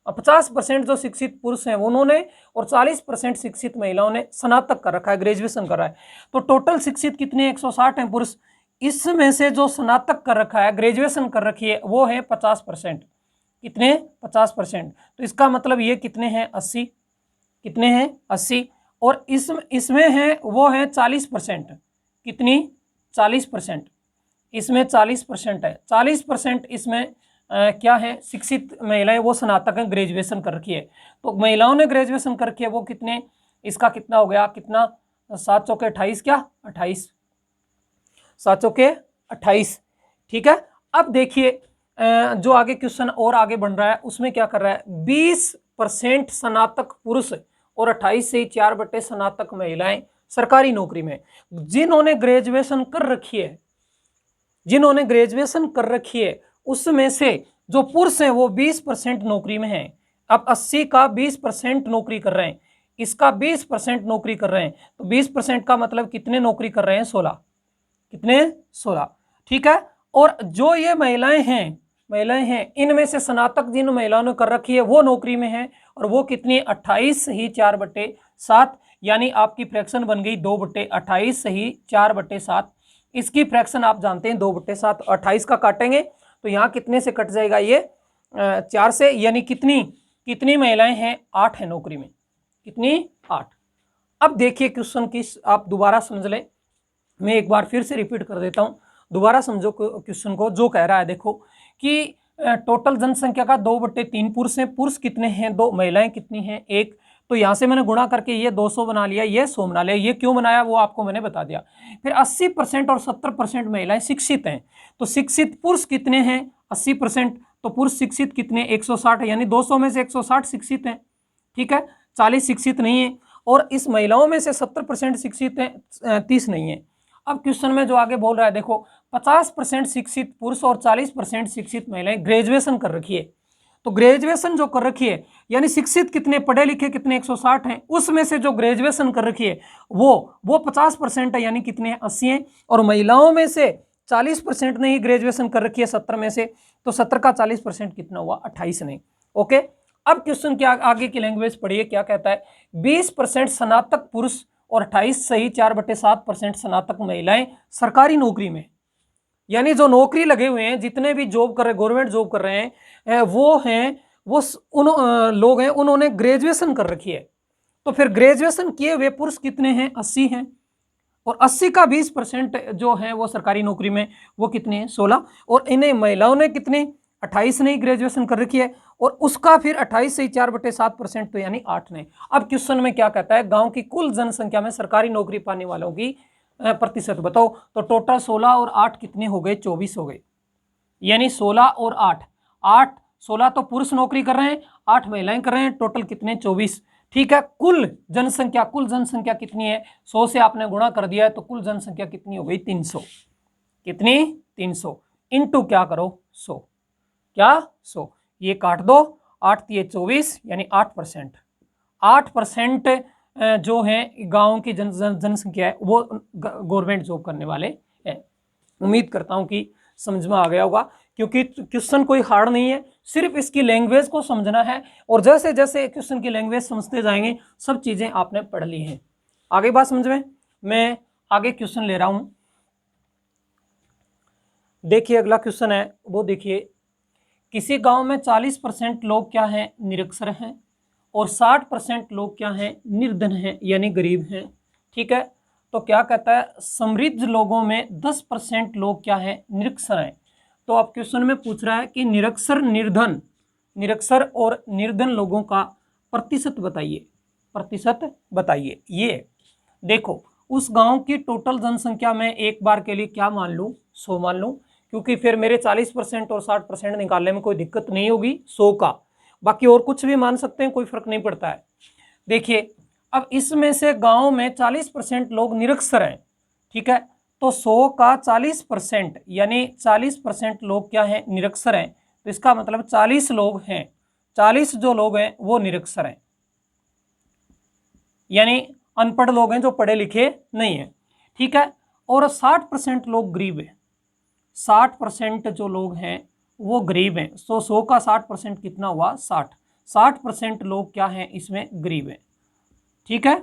50% जो शिक्षित पुरुष हैं उन्होंने और 40% शिक्षित महिलाओं ने स्नातक कर रखा है, ग्रेजुएशन कर रहा है। तो टोटल शिक्षित कितने 160 हैं पुरुष, इसमें से जो स्नातक कर रखा है, ग्रेजुएशन कर रखी है, वो है 50%, कितने 50%। तो इसका मतलब ये कितने हैं 80, कितने हैं 80, और इसमें है वो है 40%, कितनी 40%, इसमें 40% है, 40% इसमें क्या है शिक्षित महिलाएं वो स्नातक हैं, ग्रेजुएशन कर रखी है। तो महिलाओं ने ग्रेजुएशन कर रखी है वो कितने, इसका कितना हो गया, कितना 7 चौके 28, क्या 28, 7 चौके 28, ठीक है। अब देखिए जो आगे क्वेश्चन और आगे बढ़ रहा है उसमें क्या कर रहा है, 20% स्नातक पुरुष और 28 से 4 बटे स्नातक महिलाएं सरकारी नौकरी में। जिन्होंने ग्रेजुएशन कर रखी है, जिन्होंने ग्रेजुएशन कर रखी है उसमें से जो पुरुष हैं वो 20% नौकरी में हैं। अब 80 का 20% नौकरी कर रहे हैं, इसका 20% नौकरी कर रहे हैं, तो 20% का मतलब कितने नौकरी कर रहे हैं 16, कितने 16, ठीक है। और जो ये महिलाएं हैं इनमें से स्नातक जिन महिलाओं ने कर रखी है वो नौकरी में है, और वो कितनी 28 ही 4/7, यानी आपकी फ्रैक्शन बन गई 2/28 ही 4/7। इसकी फ्रैक्शन आप जानते हैं 2/7, 28 का काटेंगे तो यहाँ कितने से कट जाएगा ये 4 से, यानी कितनी महिलाएं हैं 8 है नौकरी में, कितनी 8। अब देखिए क्वेश्चन की आप दोबारा समझ लें, मैं एक बार फिर से रिपीट कर देता हूँ, दोबारा समझो क्वेश्चन को। जो कह रहा है देखो कि टोटल जनसंख्या का 2/3 पुरुष हैं, पुरुष कितने हैं 2, महिलाएं कितनी हैं 1, तो यहाँ से मैंने गुणा करके ये 200 बना लिया, ये 100 बना लिया। ये क्यों बनाया वो आपको मैंने बता दिया। फिर 80% और 70% महिलाएं शिक्षित हैं, तो शिक्षित पुरुष कितने हैं 80%, तो पुरुष शिक्षित कितने 160, यानी 200 में से 160 शिक्षित हैं, ठीक है, 40 शिक्षित नहीं है। और इस महिलाओं में से 70% शिक्षित हैं, 30 नहीं है। अब क्वेश्चन में जो आगे बोल रहा है देखो, 50% शिक्षित पुरुष और 40% शिक्षित महिलाएं ग्रेजुएशन कर रखी है। तो ग्रेजुएशन जो कर रखी है, यानी शिक्षित कितने, पढ़े लिखे कितने 160 हैं, उसमें से जो ग्रेजुएशन कर रखी है वो 50% है, यानी कितने 80 हैं। और महिलाओं में से 40% ने ही ग्रेजुएशन कर रखी है 70 में से, तो 70 का 40% कितना हुआ 28 ने। ओके, अब क्वेश्चन के आगे की लैंग्वेज पढ़िए क्या कहता है। 20% स्नातक पुरुष और 28 सही 4/7% स्नातक महिलाएं सरकारी नौकरी में, यानी जो नौकरी लगे हुए हैं, जितने भी जॉब कर रहे, गवर्नमेंट जॉब कर रहे हैं, वो उन लोग हैं, उन्होंने ग्रेजुएशन कर रखी है। तो फिर ग्रेजुएशन किए हुए पुरुष कितने हैं 80 हैं, और 80 का 20% जो है वो सरकारी नौकरी में, वो कितने हैं 16। और इन्हें महिलाओं ने कितने 28 ने ही ग्रेजुएशन कर रखी है, और उसका फिर 28 से 4/7%, तो यानी 8 ने। अब क्वेश्चन में क्या कहता है, गांव की कुल जनसंख्या में सरकारी नौकरी पाने वालों की प्रतिशत बताओ। तो टोटल 16 और 8 कितने हो गए 24 हो गए, यानी 16 और 8, 16 तो पुरुष नौकरी कर रहे हैं, 8 महिलाएं कर रहे हैं, टोटल कितने 24, ठीक है। कुल जनसंख्या कितनी है, 100 से आपने गुणा कर दिया है, तो कुल जनसंख्या कितनी हो गई 300, कितनी 300 इंटू क्या करो 100, क्या 100, ये काट दो, 8 3 24, यानी 8%, 8% जो है गांव की जनसंख्या है वो गवर्नमेंट जॉब करने वाले हैं। उम्मीद करता हूं कि समझ में आ गया होगा, क्योंकि क्वेश्चन कोई हार्ड नहीं है, सिर्फ इसकी लैंग्वेज को समझना है, और जैसे जैसे क्वेश्चन की लैंग्वेज समझते जाएंगे सब चीजें आपने पढ़ ली हैं। आगे बात समझ में, मैं आगे क्वेश्चन ले रहा हूं। देखिए अगला क्वेश्चन है वो देखिए, किसी गांव में 40% लोग क्या हैं निरक्षर हैं, और 60% लोग क्या हैं निर्धन हैं, यानी गरीब हैं, ठीक है। तो क्या कहता है, समृद्ध लोगों में 10% लोग क्या हैं निरक्षर हैं। तो आप क्वेश्चन में पूछ रहा है कि निरक्षर और निर्धन लोगों का प्रतिशत बताइए। ये देखो, उस गांव की टोटल जनसंख्या में एक बार के लिए क्या मान लूँ 100 मान लूँ, क्योंकि फिर मेरे 40% और 60% निकालने में कोई दिक्कत नहीं होगी 100 का, बाकी और कुछ भी मान सकते हैं, कोई फर्क नहीं पड़ता है। देखिए अब इसमें से गांव में 40% लोग निरक्षर हैं, ठीक है, तो 100 का 40%, यानी 40% लोग क्या हैं निरक्षर हैं, तो इसका मतलब 40 लोग हैं, 40 जो लोग हैं वो निरक्षर हैं, यानी अनपढ़ लोग हैं जो पढ़े लिखे नहीं है, ठीक है। और 60% लोग गरीब हैं, 60% जो लोग हैं वो गरीब हैं। तो 100 का 60% कितना हुआ 60% लोग क्या हैं इसमें गरीब हैं, ठीक है।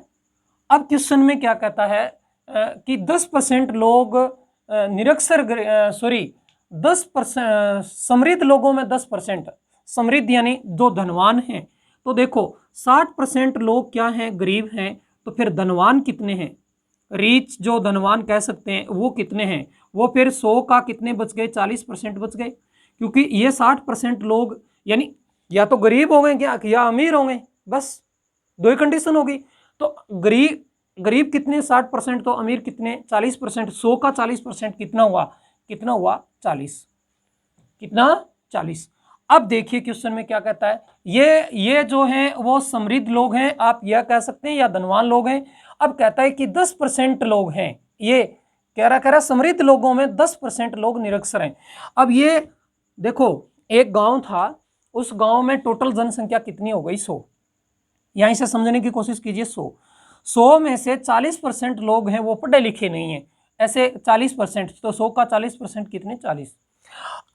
अब क्वेश्चन में क्या कहता है कि 10% लोग निरक्षर, 10% समृद्ध लोगों में 10% समृद्ध, यानी जो धनवान हैं। तो देखो 60% लोग क्या हैं गरीब हैं, तो फिर धनवान कितने हैं, रीच जो धनवान कह सकते हैं वो कितने हैं, वो फिर 100 का कितने बच गए 40% बच गए, क्योंकि ये 60% लोग यानी या तो गरीब हो गए क्या या अमीर होंगे, बस दो ही कंडीशन होगी। तो गरीब कितने 60%, तो अमीर कितने 40%, 100 का 40% कितना हुआ 40, कितना 40। अब देखिए क्वेश्चन में क्या कहता है, ये जो हैं वो समृद्ध लोग हैं, आप यह कह सकते हैं, या धनवान लोग हैं। अब कहता है कि 10% लोग हैं, ये कह रहा समृद्ध लोगों में 10% लोग निरक्षर हैं। अब ये देखो एक गांव था, उस गांव में टोटल जनसंख्या कितनी हो गई 100, यहीं से समझने की कोशिश कीजिए। 100 में से 40% लोग हैं वो पढ़े लिखे नहीं हैं, ऐसे 40%, तो 100 का 40% कितने 40।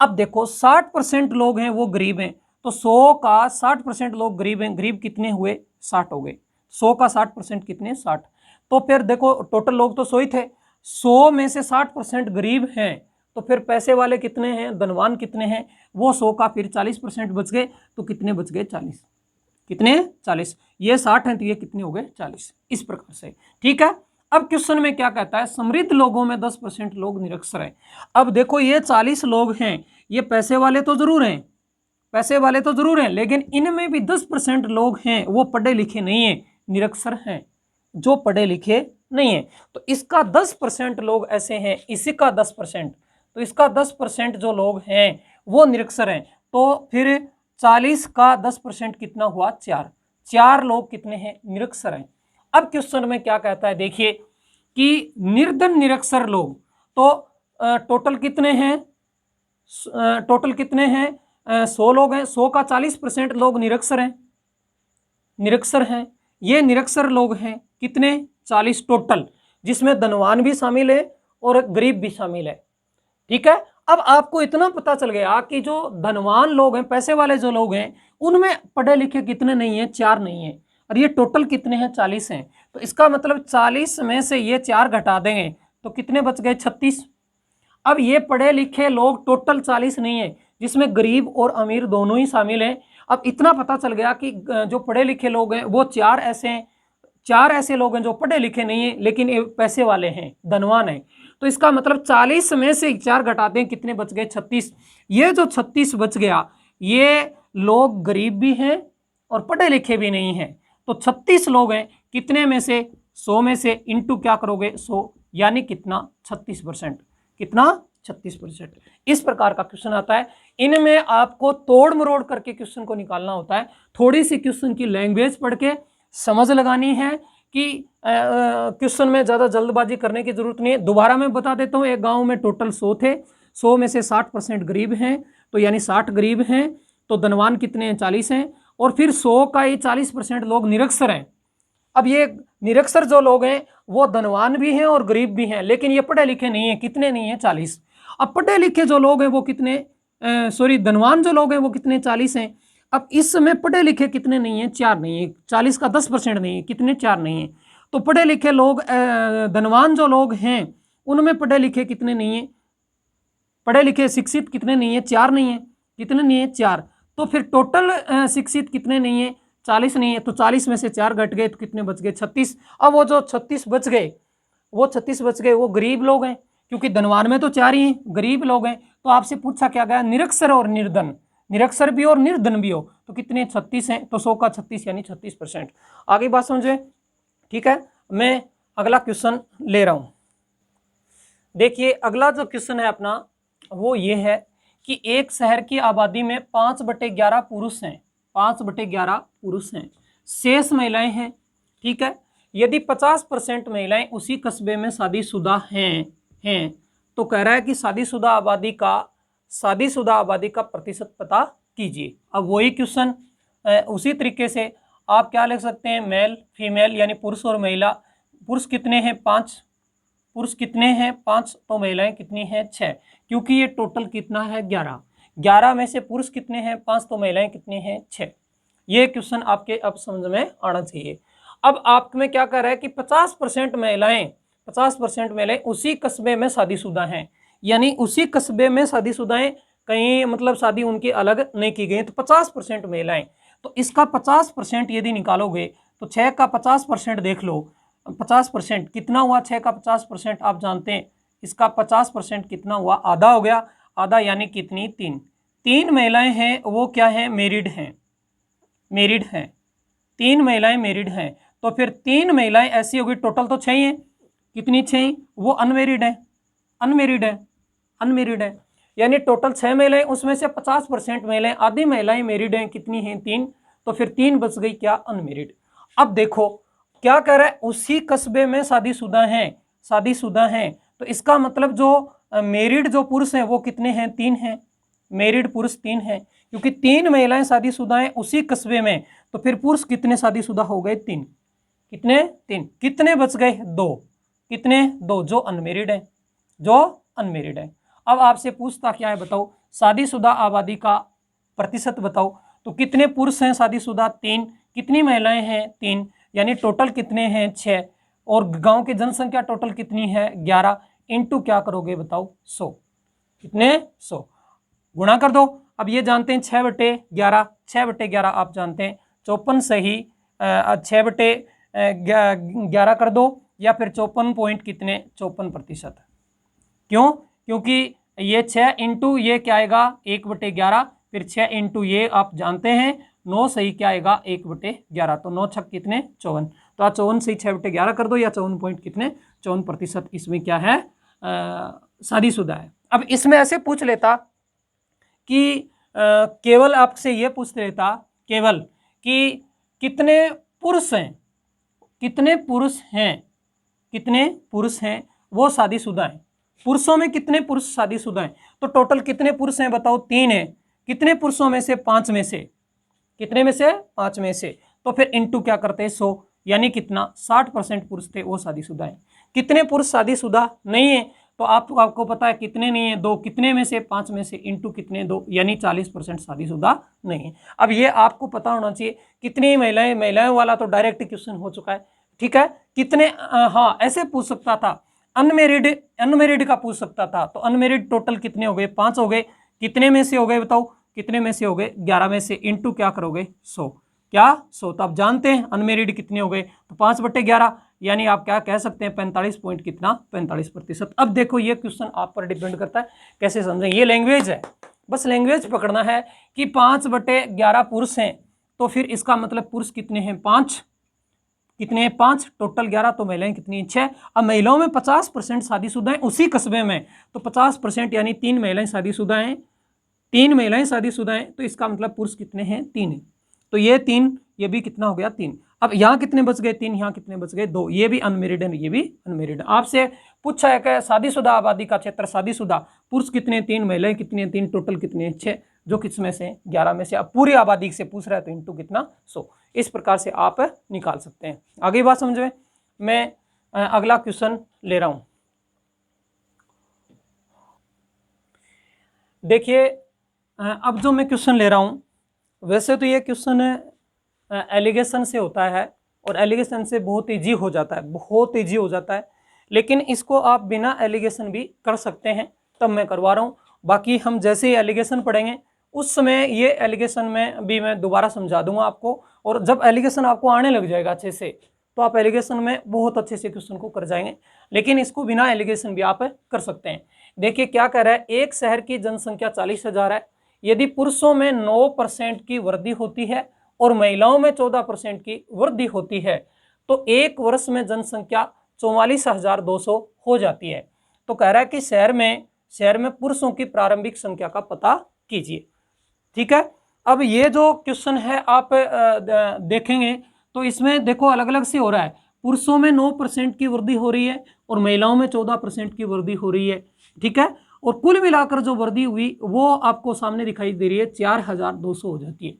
अब देखो 60% लोग हैं वो गरीब हैं, तो 100 का 60% लोग गरीब हैं, गरीब कितने हुए 60 हो गए, 100 का 60% कितने 60। तो फिर देखो टोटल लोग तो 100 ही थे, 100 में से 60% गरीब हैं, तो फिर पैसे वाले कितने हैं धनवान कितने हैं, वो 100 का फिर 40% बच गए, तो कितने बच गए 40, कितने 40, ये 60 हैं तो ये कितने हो गए 40, इस प्रकार से, ठीक है। अब क्वेश्चन में क्या कहता है, समृद्ध लोगों में 10% लोग निरक्षर हैं। अब देखो ये 40 लोग हैं, ये पैसे वाले तो जरूर हैं, पैसे वाले तो जरूर हैं, लेकिन इनमें भी 10% लोग हैं वो पढ़े लिखे नहीं है, निरक्षर हैं, जो पढ़े लिखे नहीं है। तो इसका 10% लोग ऐसे हैं, इसी का 10%, तो इसका 10% जो लोग हैं वो निरक्षर हैं। तो फिर 40 का 10% कितना हुआ? 4 लोग कितने हैं? निरक्षर हैं। अब क्वेश्चन में क्या कहता है, देखिए कि निर्धन निरक्षर लोग, तो टोटल कितने हैं? टोटल कितने हैं? 100 लोग हैं। 100 का 40% लोग निरक्षर हैं, निरक्षर हैं। ये निरक्षर लोग हैं कितने? 40 टोटल, जिसमें धनवान भी शामिल है और गरीब भी शामिल है। ठीक है। अब आपको इतना पता चल गया कि जो धनवान लोग हैं, पैसे वाले जो लोग हैं, उनमें पढ़े लिखे कितने नहीं है? 4 नहीं है। और ये टोटल कितने हैं? 40 हैं। तो इसका मतलब 40 में से ये 4 घटा देंगे तो कितने बच गए? 36। अब ये पढ़े लिखे लोग टोटल 40 नहीं है, जिसमें गरीब और अमीर दोनों ही शामिल हैं। अब इतना पता चल गया कि जो पढ़े लिखे लोग हैं वो 4 ऐसे हैं, 4 ऐसे लोग हैं जो पढ़े लिखे नहीं है लेकिन ये पैसे वाले हैं, धनवान हैं। तो इसका मतलब 40 में से 4 घटाते हैं, कितने बच गए? 36। ये जो 36 बच गया, ये लोग गरीब भी हैं और पढ़े लिखे भी नहीं हैं। तो 36 लोग हैं, कितने में से? 100 में से इंटू क्या करोगे? 100, यानी कितना? 36%। कितना? 36%। इस प्रकार का क्वेश्चन आता है। इनमें आपको तोड़ मरोड़ करके क्वेश्चन को निकालना होता है। थोड़ी सी क्वेश्चन की लैंग्वेज पढ़ के समझ लगानी है कि क्वेश्चन में ज़्यादा जल्दबाजी करने की जरूरत नहीं है। दोबारा मैं बता देता हूँ, एक गांव में टोटल 100 थे, 100 में से 60% गरीब हैं, तो यानी 60 गरीब हैं, तो धनवान कितने हैं? 40 हैं। और फिर 100 का ही 40% लोग निरक्षर हैं। अब ये निरक्षर जो लोग हैं वो धनवान भी हैं और गरीब भी हैं, लेकिन ये पढ़े लिखे नहीं है। कितने नहीं है? 40। अब पढ़े लिखे जो लोग हैं वो कितने, धनवान जो लोग हैं वो कितने? 40 हैं। अब इसमें पढ़े लिखे कितने नहीं है? 4 नहीं है। 40 का 10% नहीं है, कितने? 4 नहीं है। तो पढ़े लिखे लोग, धनवान जो लोग हैं उनमें पढ़े लिखे कितने नहीं है? पढ़े लिखे शिक्षित कितने नहीं है? 4 नहीं है। कितने नहीं है? 4। तो फिर टोटल शिक्षित कितने नहीं है? 40 नहीं है। तो 40 में से 4 घट गए तो कितने बच गए? 36। अब वो जो 36 बच गए, वो 36 बच गए, वो गरीब लोग हैं, क्योंकि धनवान में तो 4 ही हैं, गरीब लोग हैं। तो आपसे पूछा क्या गया? निरक्षर और निर्धन, निरक्षर भी और निर्धन भी हो, तो कितने? 36 हैं। तो 100 का 36 यानी 36%। आगे बात समझे? ठीक है। मैं अगला क्वेश्चन ले रहा हूं। देखिए अगला जो क्वेश्चन है अपना वो ये है कि एक शहर की आबादी में 5/11 पुरुष हैं, 5/11 पुरुष हैं, शेष महिलाएं हैं। ठीक है। यदि 50% महिलाएं उसी कस्बे में शादीशुदा हैं तो कह रहा है कि शादीशुदा आबादी का प्रतिशत पता कीजिए। अब वही क्वेश्चन उसी तरीके से आप क्या लिख सकते हैं? मेल फीमेल, यानी पुरुष और महिला। पुरुष कितने हैं? 5। पुरुष कितने हैं? 5। तो महिलाएं कितनी हैं? 6। क्योंकि ये टोटल कितना है? 11। 11 में से पुरुष कितने हैं? 5। तो महिलाएं कितनी हैं? 6। ये क्वेश्चन आपके अब समझ में आना चाहिए। अब आप में क्या कर रहा है कि 50% महिलाएं उसी कस्बे में शादीशुदा हैं, यानी उसी कस्बे में शादीशुदा हैं, कहीं मतलब शादी उनकी अलग नहीं की गई। तो 50% महिलाएं, तो इसका 50% यदि निकालोगे तो 6 का 50% देख लो, 50% कितना हुआ? 6 का 50% आप जानते हैं, इसका 50% कितना हुआ? आधा हो गया। आधा यानी कितनी? 3। 3 महिलाएं हैं, वो क्या है? मेरिड हैं, मेरिड हैं। 3 महिलाएं मेरिड हैं। तो फिर 3 महिलाएं ऐसी होगी, टोटल तो 6 हैं। कितनी? 6। वो अनमेरिड है, अनमेरिड है, अनमेरिड है। यानी टोटल 6 महिलाएं, उसमें से 50% महिलाएं, आधी महिलाएं मेरिड हैं। कितनी हैं? 3। तो फिर 3 बच गई क्या? अनमेरिड। अब देखो क्या कह रहा है? उसी कस्बे में शादीशुदा हैं, शादीशुदा हैं। तो इसका मतलब जो मेरिड जो पुरुष हैं वो कितने हैं? 3 हैं। मेरिड पुरुष 3 हैं, क्योंकि 3 महिलाएं शादीशुदा हैं उसी कस्बे में। तो फिर पुरुष कितने शादीशुदा हो गए? 3। कितने? 3। कितने बच गए? 2। कितने? 2, जो अनमेरिड है, जो अनमेरिड है। अब आपसे पूछता क्या है? बताओ शादीशुदा आबादी का प्रतिशत बताओ। तो कितने पुरुष हैं शादीशुदा? 3। कितनी महिलाएं हैं? 3। यानी टोटल कितने हैं? 6। और गांव की जनसंख्या टोटल कितनी है? 11। इंटू क्या करोगे? बताओ 100। कितने? 100। गुणा कर दो। अब ये जानते हैं 6/11, 6/11 आप जानते हैं 54 सही, 6/11 कर दो, या फिर 54 पॉइंट कितने? 54%। क्यों? क्योंकि ये 6 इंटू ये क्या आएगा? 1/11, फिर 6 इंटू ये आप जानते हैं 9 सही क्या आएगा 1/11, तो 9 छक कितने 54, तो 54 सही 6/11 कर दो, या 54 पॉइंट कितने 54% इसमें क्या है शादीशुदा है। अब इसमें ऐसे पूछ लेता कि केवल आपसे ये पूछ लेता केवल कि कितने पुरुष हैं, कितने पुरुष हैं, कितने पुरुष हैं वो शादीशुदा हैं, पुरुषों में कितने पुरुष शादीशुदा हैं, तो टोटल कितने पुरुष हैं बताओ 3 है, कितने पुरुषों में से 5 में से, कितने में से 5 में से, तो फिर इंटू क्या करते हैं 100, यानी कितना 60% पुरुष थे वो शादीशुदा हैं। कितने पुरुष शादीशुदा नहीं है, तो आपको पता है कितने नहीं है 2, कितने में से 5 में से इंटू कितने 2, यानी 40% शादीशुदा नहीं है। अब ये आपको पता होना चाहिए कितनी महिलाएं, महिलाओं वाला तो डायरेक्ट क्वेश्चन हो चुका है, ठीक है। कितने हाँ ऐसे पूछ सकता था, अनमेरिड, अनमेरिड का पूछ सकता था, तो अनमेरिड टोटल कितने हो गए 5 हो गए, कितने में से हो गए बताओ, कितने में से हो गए 11 में से, इंटू क्या करोगे 100, क्या 100, तो आप जानते हैं अनमेरिड कितने हो गए, तो 5/11, यानी आप क्या कह सकते हैं 45 पॉइंट कितना 45%। अब देखो ये क्वेश्चन आप पर डिपेंड करता है कैसे समझें, ये लैंग्वेज है, बस लैंग्वेज पकड़ना है कि 5/11 पुरुष हैं, तो फिर इसका मतलब पुरुष कितने हैं 5, कितने हैं 5, टोटल 11, तो महिलाएं कितनी 6। अब महिलाओं में 50% शादीशुदा हैं उसी कस्बे में, तो 50% यानी 3 महिलाएं शादीशुदा हैं, 3 महिलाएं शादीशुदा हैं, तो इसका मतलब पुरुष कितने हैं 3 है, तो ये 3, ये भी कितना हो गया 3। अब यहाँ कितने बच गए 3, यहाँ कितने बच गए 2, ये भी अनमेरिड है, ये भी अनमेरिड है। आपसे पूछा है कि शादीशुदा आबादी का क्षेत्र, शादीशुदा पुरुष कितने 3, महिलाएं कितनी 3, टोटल कितने 6, जो किस में से 11 में से। अब पूरी आबादी से पूछ रहा है तो इंटू कितना 100, इस प्रकार से आप निकाल सकते हैं। आगे बात समझ में, मैं अगला क्वेश्चन ले रहा हूं। देखिए अब जो मैं क्वेश्चन ले रहा हूं, वैसे तो ये क्वेश्चन एलिगेशन से होता है और एलिगेशन से बहुत ईजी हो जाता है, बहुत ईजी हो जाता है, लेकिन इसको आप बिना एलिगेशन भी कर सकते हैं, तब मैं करवा रहा हूँ। बाकी हम जैसे ही एलिगेशन पढ़ेंगे उस समय ये एलिगेशन में भी मैं दोबारा समझा दूंगा आपको, और जब एलिगेशन आपको आने लग जाएगा अच्छे से तो आप एलिगेशन में बहुत अच्छे से क्वेश्चन को कर जाएंगे, लेकिन इसको बिना एलिगेशन भी आप कर सकते हैं। देखिए क्या कह रहा है, एक शहर की जनसंख्या 40,000 है, यदि पुरुषों में 9% की वृद्धि होती है और महिलाओं में 14% की वृद्धि होती है, तो एक वर्ष में जनसंख्या 44,200 हो जाती है। तो कह रहा है कि शहर में पुरुषों की प्रारंभिक संख्या का पता कीजिए, ठीक है। अब ये जो क्वेश्चन है आप देखेंगे तो इसमें देखो अलग अलग से हो रहा है, पुरुषों में 9% की वृद्धि हो रही है और महिलाओं में 14% की वृद्धि हो रही है, ठीक है, और कुल मिलाकर जो वृद्धि हुई वो आपको सामने दिखाई दे रही है 4,200 हो जाती है,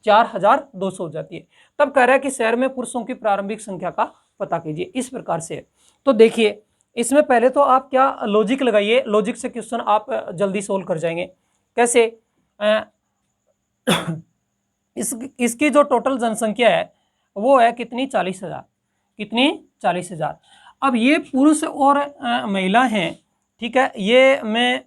4,200 हो जाती है। तब कह रहा है कि शहर में पुरुषों की प्रारंभिक संख्या का पता कीजिए, इस प्रकार से। तो देखिए इसमें पहले तो आप क्या लॉजिक लगाइए, लॉजिक से क्वेश्चन आप जल्दी सोल्व कर जाएंगे। कैसे इसकी जो टोटल जनसंख्या है वो है कितनी 40,000, कितनी 40,000। अब ये पुरुष और महिला हैं, ठीक है, ये मैं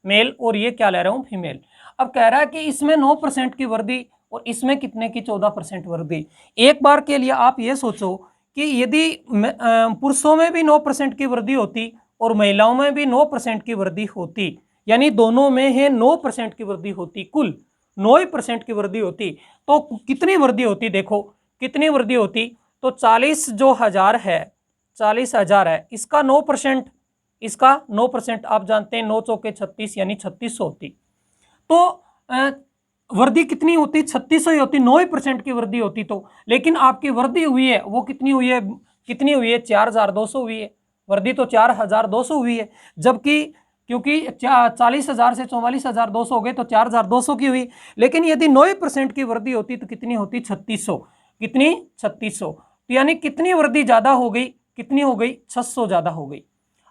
मेल और ये क्या ले रहा हूँ फीमेल। अब कह रहा है कि इसमें 9% की वृद्धि और इसमें कितने की 14% वृद्धि। एक बार के लिए आप ये सोचो कि यदि पुरुषों में भी 9% की वृद्धि होती और महिलाओं में भी 9% की वृद्धि होती, यानी दोनों में है 9% की वृद्धि होती, कुल 9% की वृद्धि होती, तो कितनी वृद्धि होती, देखो कितनी वृद्धि होती, तो 40 जो हजार है 40,000 है, इसका 9%, इसका 9% आप जानते हैं 9 चौके 36 यानी 3600 होती, तो वृद्धि कितनी होती 3600 ही होती, 9% की वृद्धि होती तो, लेकिन आपकी वृद्धि हुई है वो कितनी हुई है, कितनी हुई है 4,200 हुई है, वृद्धि तो 4,200 हुई है, जबकि क्योंकि 40,000 से 44,200 हो गए तो 4,200 की हुई, लेकिन यदि 9% की वृद्धि होती तो कितनी होती 3600, कितनी 3600, तो यानी कितनी वृद्धि ज्यादा हो गई, कितनी हो गई 600 ज्यादा हो गई।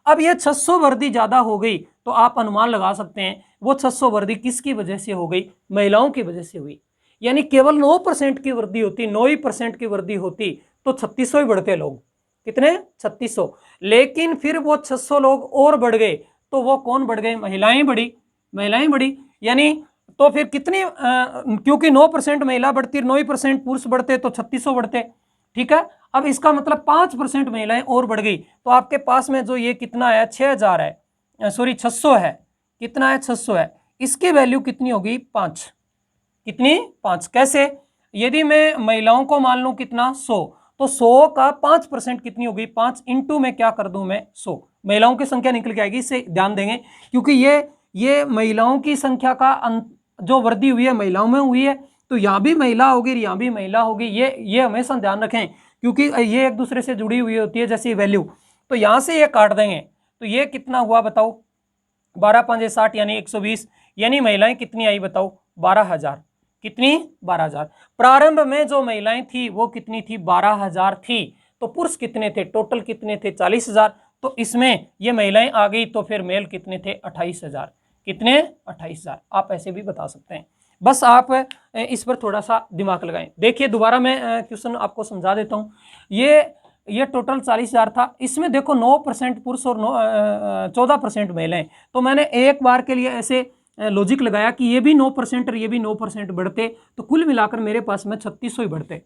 अब ये 600 वृद्धि ज्यादा हो गई तो आप अनुमान लगा सकते हैं वो 600 वृद्धि किसकी वजह से हो गई, महिलाओं की वजह से हुई। यानी केवल 9% की वृद्धि होती, 9% की वृद्धि होती तो 3600 ही बढ़ते लोग, कितने 3600, लेकिन फिर वो 600 लोग और बढ़ गए, तो वो कौन बढ़ गए, महिलाएं बढ़ी, महिलाएं बढ़ी, यानी तो फिर कितनी क्योंकि 9% महिला बढ़ती 9% पुरुष बढ़ते तो 3600 बढ़ते, ठीक है। अब इसका मतलब 5% महिलाएं और बढ़ गई, तो आपके पास में जो ये कितना है 6,000 है, सॉरी 600 है, कितना है 600 है, इसकी वैल्यू कितनी होगी 5, कितनी 5। कैसे, यदि मैं महिलाओं को मान लूं कितना 100, तो 100 का 5% कितनी होगी 5 इंटू में क्या कर दूं मैं 100, महिलाओं की संख्या निकल के आएगी। इससे ध्यान देंगे क्योंकि ये महिलाओं की संख्या का जो वृद्धि हुई है महिलाओं में हुई है, तो यहाँ भी महिला होगी यहाँ भी महिला होगी, ये हमेशा ध्यान रखें क्योंकि ये एक दूसरे से जुड़ी हुई होती है जैसी वैल्यू। तो यहाँ से ये काट देंगे तो ये कितना हुआ बताओ, 12 5 60 यानी 120, यानी महिलाएं कितनी आई बताओ 12,000, कितनी 12,000। प्रारंभ में जो महिलाएं थी वो कितनी थी 12,000 थी, तो पुरुष कितने थे टोटल कितने थे 40,000, तो इसमें ये महिलाएं आ गई तो फिर मेल कितने थे 28,000, कितने 28,000। आप ऐसे भी बता सकते हैं, बस आप इस पर थोड़ा सा दिमाग लगाएं। देखिए दोबारा मैं क्वेश्चन आपको समझा देता हूँ। ये टोटल 40,000 था, इसमें देखो 9% पुरुष और 14% महिलाएं, तो मैंने एक बार के लिए ऐसे लॉजिक लगाया कि ये भी 9% और ये भी 9% बढ़ते, तो कुल मिलाकर मेरे पास में 3600 ही बढ़ते,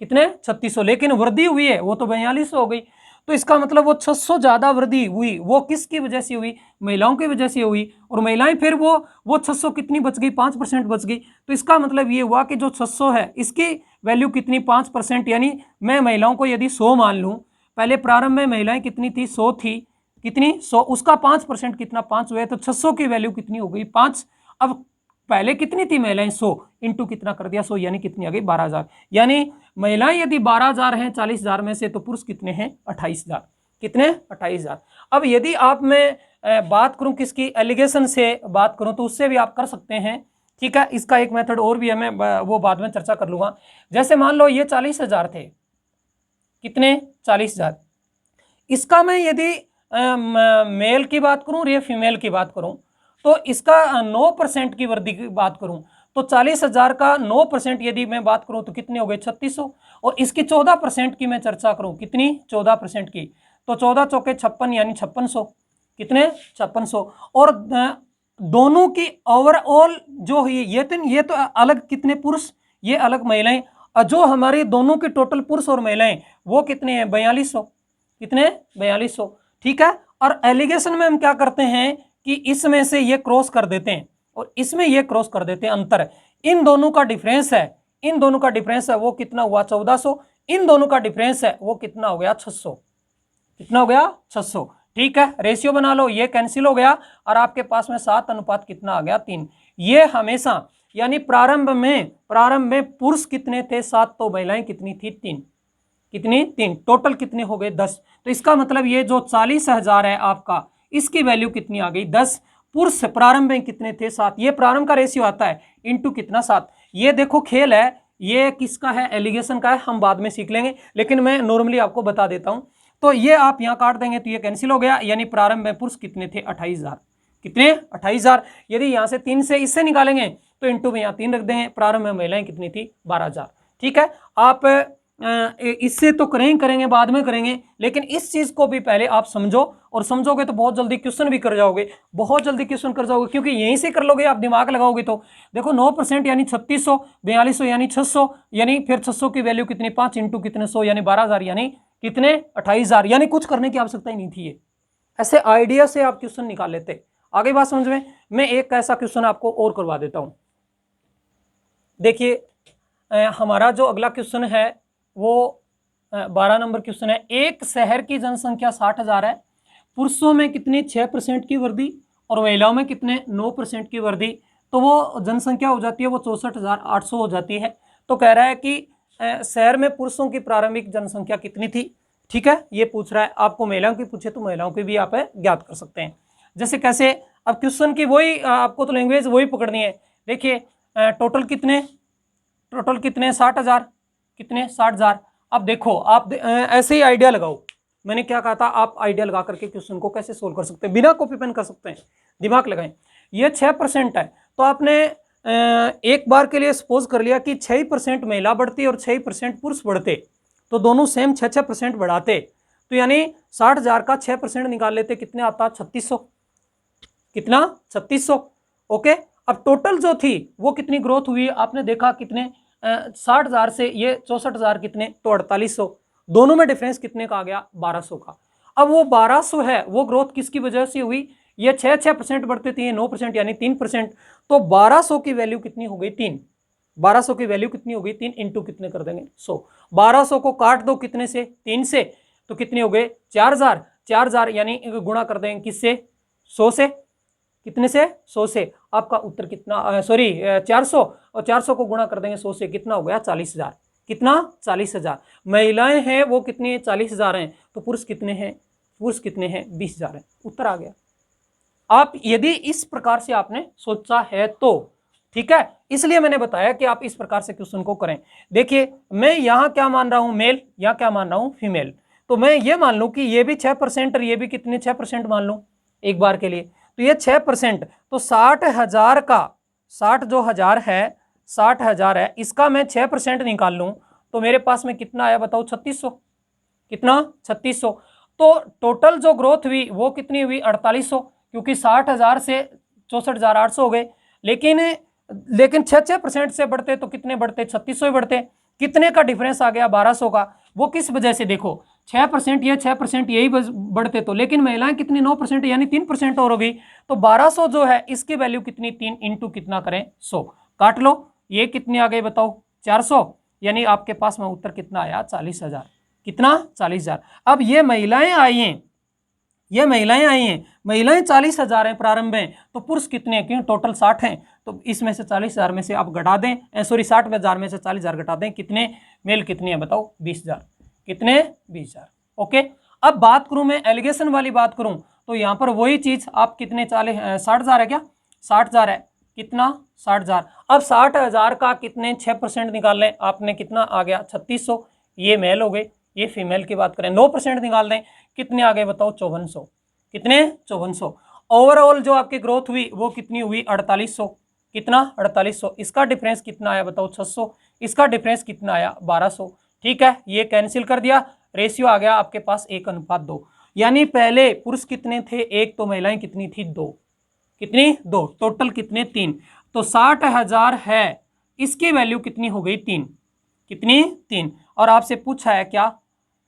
कितने 3600, लेकिन वृद्धि हुई है वो तो 4200 हो गई। तो इसका मतलब वो 600 ज्यादा वृद्धि हुई, वो किसकी वजह से हुई, महिलाओं की वजह से हुई, और महिलाएं फिर वो 600 कितनी बच गई 5% बच गई। तो इसका मतलब ये हुआ कि जो 600 है इसकी वैल्यू कितनी 5%, यानी मैं महिलाओं को यदि 100 मान लूं, पहले प्रारंभ में महिलाएं कितनी थी 100 थी, कितनी 100, उसका 5% कितना 5 हुए, तो 600 की वैल्यू कितनी हो गई 5। अब पहले कितनी थी महिलाएं 100 इंटू कितना कर दिया 100, यानी कितनी आ गई 12,000, यानी महिलाएं यदि 12,000 हैं 40,000 में से, तो पुरुष कितने हैं 28,000, कितने 28,000। अब यदि आप मैं बात करूं किसकी एलिगेशन से बात करूं, तो उससे भी आप कर सकते हैं, ठीक है। इसका एक मेथड और भी है, मैं वो बाद में चर्चा कर लूंगा। जैसे मान लो ये 40,000 थे, कितने 40,000, इसका मैं यदि मेल की बात करूं या फीमेल की बात करूं, तो इसका 9% की वृद्धि की बात करूं, तो 40,000 का 9% यदि मैं बात करूं तो कितने हो गए 3600, और इसकी 14% की मैं चर्चा करूं, कितनी 14% की, तो 14 चौके 56 यानी 5600, कितने 5600। और दोनों की ओवरऑल जो हुई ये तो अलग कितने पुरुष, ये अलग महिलाएं, जो हमारे दोनों के टोटल पुरुष और महिलाएं वो कितने हैं 4200, कितने 4200, ठीक है। और एलिगेशन में हम क्या करते हैं कि इसमें से ये क्रॉस कर देते हैं और इसमें ये क्रॉस कर देते हैं, अंतर इन दोनों का डिफरेंस है, इन दोनों का डिफरेंस है वो कितना हुआ 1400, इन दोनों का डिफरेंस है वो कितना हो गया 600, कितना हो गया 600, ठीक है। रेशियो बना लो, ये कैंसिल हो गया और आपके पास में 7 अनुपात कितना आ गया 3। ये हमेशा यानी प्रारंभ में पुरुष कितने थे 7, तो महिलाएं कितनी थी 3, कितनी 3, टोटल कितने हो गए 10। तो इसका मतलब ये जो 40,000 है आपका, इसकी वैल्यू कितनी आ गई 10। पुरुष प्रारंभ में कितने थे 7, ये प्रारंभ का रेशियो आता है इंटू कितना 7। ये देखो खेल है, ये किसका है एलिगेशन का है, हम बाद में सीख लेंगे, लेकिन मैं नॉर्मली आपको बता देता हूं। तो ये आप यहां काट देंगे तो ये कैंसिल हो गया, यानी प्रारंभ में पुरुष कितने थे 28,000, कितने 28,000। यदि यहां से 3 से इससे निकालेंगे तो इंटू में यहां 3 रख देंगे, प्रारंभ में महिलाएं कितनी थी 12,000, ठीक है। आप इससे तो करेंगे बाद में करेंगे, लेकिन इस चीज को भी पहले आप समझो, और समझोगे तो बहुत जल्दी क्वेश्चन भी कर जाओगे, बहुत जल्दी क्वेश्चन कर जाओगे, क्योंकि यहीं से कर लोगे आप दिमाग लगाओगे तो। देखो 9% यानी 3600, 4200 यानी 600, यानी फिर 600 की वैल्यू कितनी 5 इंटू कितने 100 यानी 12,000, यानी कितने 28,000, यानी कुछ करने की आवश्यकता ही नहीं थी, ये ऐसे आइडिया से आप क्वेश्चन निकाल लेते। आगे बात समझ में, मैं एक ऐसा क्वेश्चन आपको और करवा देता हूं। देखिए हमारा जो अगला क्वेश्चन है वो 12 नंबर क्वेश्चन है। एक शहर की जनसंख्या 60,000 है, पुरुषों में कितने 6% की वृद्धि और महिलाओं में कितने 9% की वृद्धि, तो वो जनसंख्या हो जाती है वो 64,800 हो जाती है। तो कह रहा है कि शहर में पुरुषों की प्रारंभिक जनसंख्या कितनी थी, ठीक है, ये पूछ रहा है। आपको महिलाओं की पूछे तो महिलाओं की भी आप ज्ञात कर सकते हैं। जैसे कैसे, अब क्वेश्चन की वही आपको तो लैंग्वेज वही पकड़नी है। देखिए टोटल कितने 60,000, कितने 60,000। अब देखो आप ऐसे ही आइडिया लगाओ, मैंने क्या कहा था, आप आइडिया लगा करके क्वेश्चन को कैसे सोल्व कर सकते हैं, बिना कॉपी पेन कर सकते हैं, दिमाग लगाएं। ये 6% है, तो आपने एक बार के लिए सपोज कर लिया कि 6% महिला बढ़ती और 6% पुरुष बढ़ते, तो दोनों सेम 6% बढ़ाते, तो यानी 60,000 का 6% निकाल लेते, कितने आता 3600, कितना 3600, ओके। अब टोटल जो थी वो कितनी ग्रोथ हुई आपने देखा, कितने 60,000 से ये 64,000 कितने, तो 4800, दोनों में डिफरेंस कितने का आ गया 1200 का। अब वो 1200 है वो ग्रोथ किसकी वजह से हुई, ये 6% बढ़ते थे, ये 9% यानी 3%। तो 1200 की वैल्यू कितनी हो गई? 3। 1200 की वैल्यू कितनी हो गई? 3 इंटू कितने कर देंगे? 100। 1200 को काट दो कितने से? 3 से, तो कितने हो गए? 4000। 4000 यानी गुणा कर देंगे किससे? 100 से। कितने से? 100 से। आपका उत्तर कितना? सॉरी 400, और 400 को गुणा कर देंगे 100 से, कितना हो गया? 40,000। कितना? 40,000। महिलाएं हैं वो कितनी? 40,000 हैं। तो पुरुष कितने हैं? पुरुष कितने हैं? 20,000 हैं। उत्तर आ गया। आप यदि इस प्रकार से आपने सोचा है तो ठीक है, इसलिए मैंने बताया कि आप इस प्रकार से क्वेश्चन को करें। देखिए मैं यहां क्या मान रहा हूं? मेल, या क्या मान रहा हूं? फीमेल। तो मैं ये मान लूं कि ये भी 6% और ये भी कितने? 6% मान लूं एक बार के लिए। तो ये 6%, तो 60,000 का 60 जो हजार है, 60,000 है, इसका मैं 6% निकाल लूं तो मेरे पास में कितना आया बताओ? 3600। कितना? 3600। तो टोटल जो ग्रोथ हुई वो कितनी हुई? 4800, क्योंकि 60,000 से 64,800 हो गए। लेकिन 6% से बढ़ते तो कितने बढ़ते? 3600 ही बढ़ते। कितने का डिफरेंस आ गया? 1200 का। वो किस वजह से? देखो 6%, ये 6% यही बढ़ते तो, लेकिन महिलाएं कितनी? 9% यानी 3% और हो गई। तो 1200 जो है इसकी वैल्यू कितनी? 3 इंटू कितना करें? 100। काट लो, ये कितनी आ गई बताओ? 400। यानी आपके पास में उत्तर कितना आया? 40,000। कितना? 40,000। अब ये महिलाएं आई हैं, ये महिलाएं आई हैं, महिलाएं 40,000 हैं प्रारंभ में, तो पुरुष कितने हैं? क्यों टोटल 60 हैं, तो इसमें से 40,000 में से आप घटा दें, सॉरी 60,000 में से 40,000 घटा दें, कितने? मेल कितने हैं बताओ? 20,000। कितने? 20,000। ओके। अब बात करूं मैं एलिगेशन वाली बात करूं तो यहां पर वही चीज आप कितने? 60,000 है क्या? 60,000 है। कितना? 60,000। अब 60,000 का कितने? 6% निकाल लें, आपने कितना आ गया? 3600। ये मेल हो गए। ये फीमेल की बात करें 9% निकाल दें, कितने आ गए बताओ? 5400। कितने? 5400। ओवरऑल जो आपकी ग्रोथ हुई वो कितनी हुई? 4800। कितना? 4800। इसका डिफरेंस कितना आया बताओ? 600। इसका डिफरेंस कितना आया? 1200। ठीक है, ये कैंसिल कर दिया, रेशियो आ गया आपके पास 1:2। यानी पहले पुरुष कितने थे? 1, तो महिलाएं कितनी थी? 2। कितनी? 2। टोटल कितने? 3। तो 60,000 है, इसकी वैल्यू कितनी हो गई? 3। कितनी? 3। और आपसे पूछा है क्या?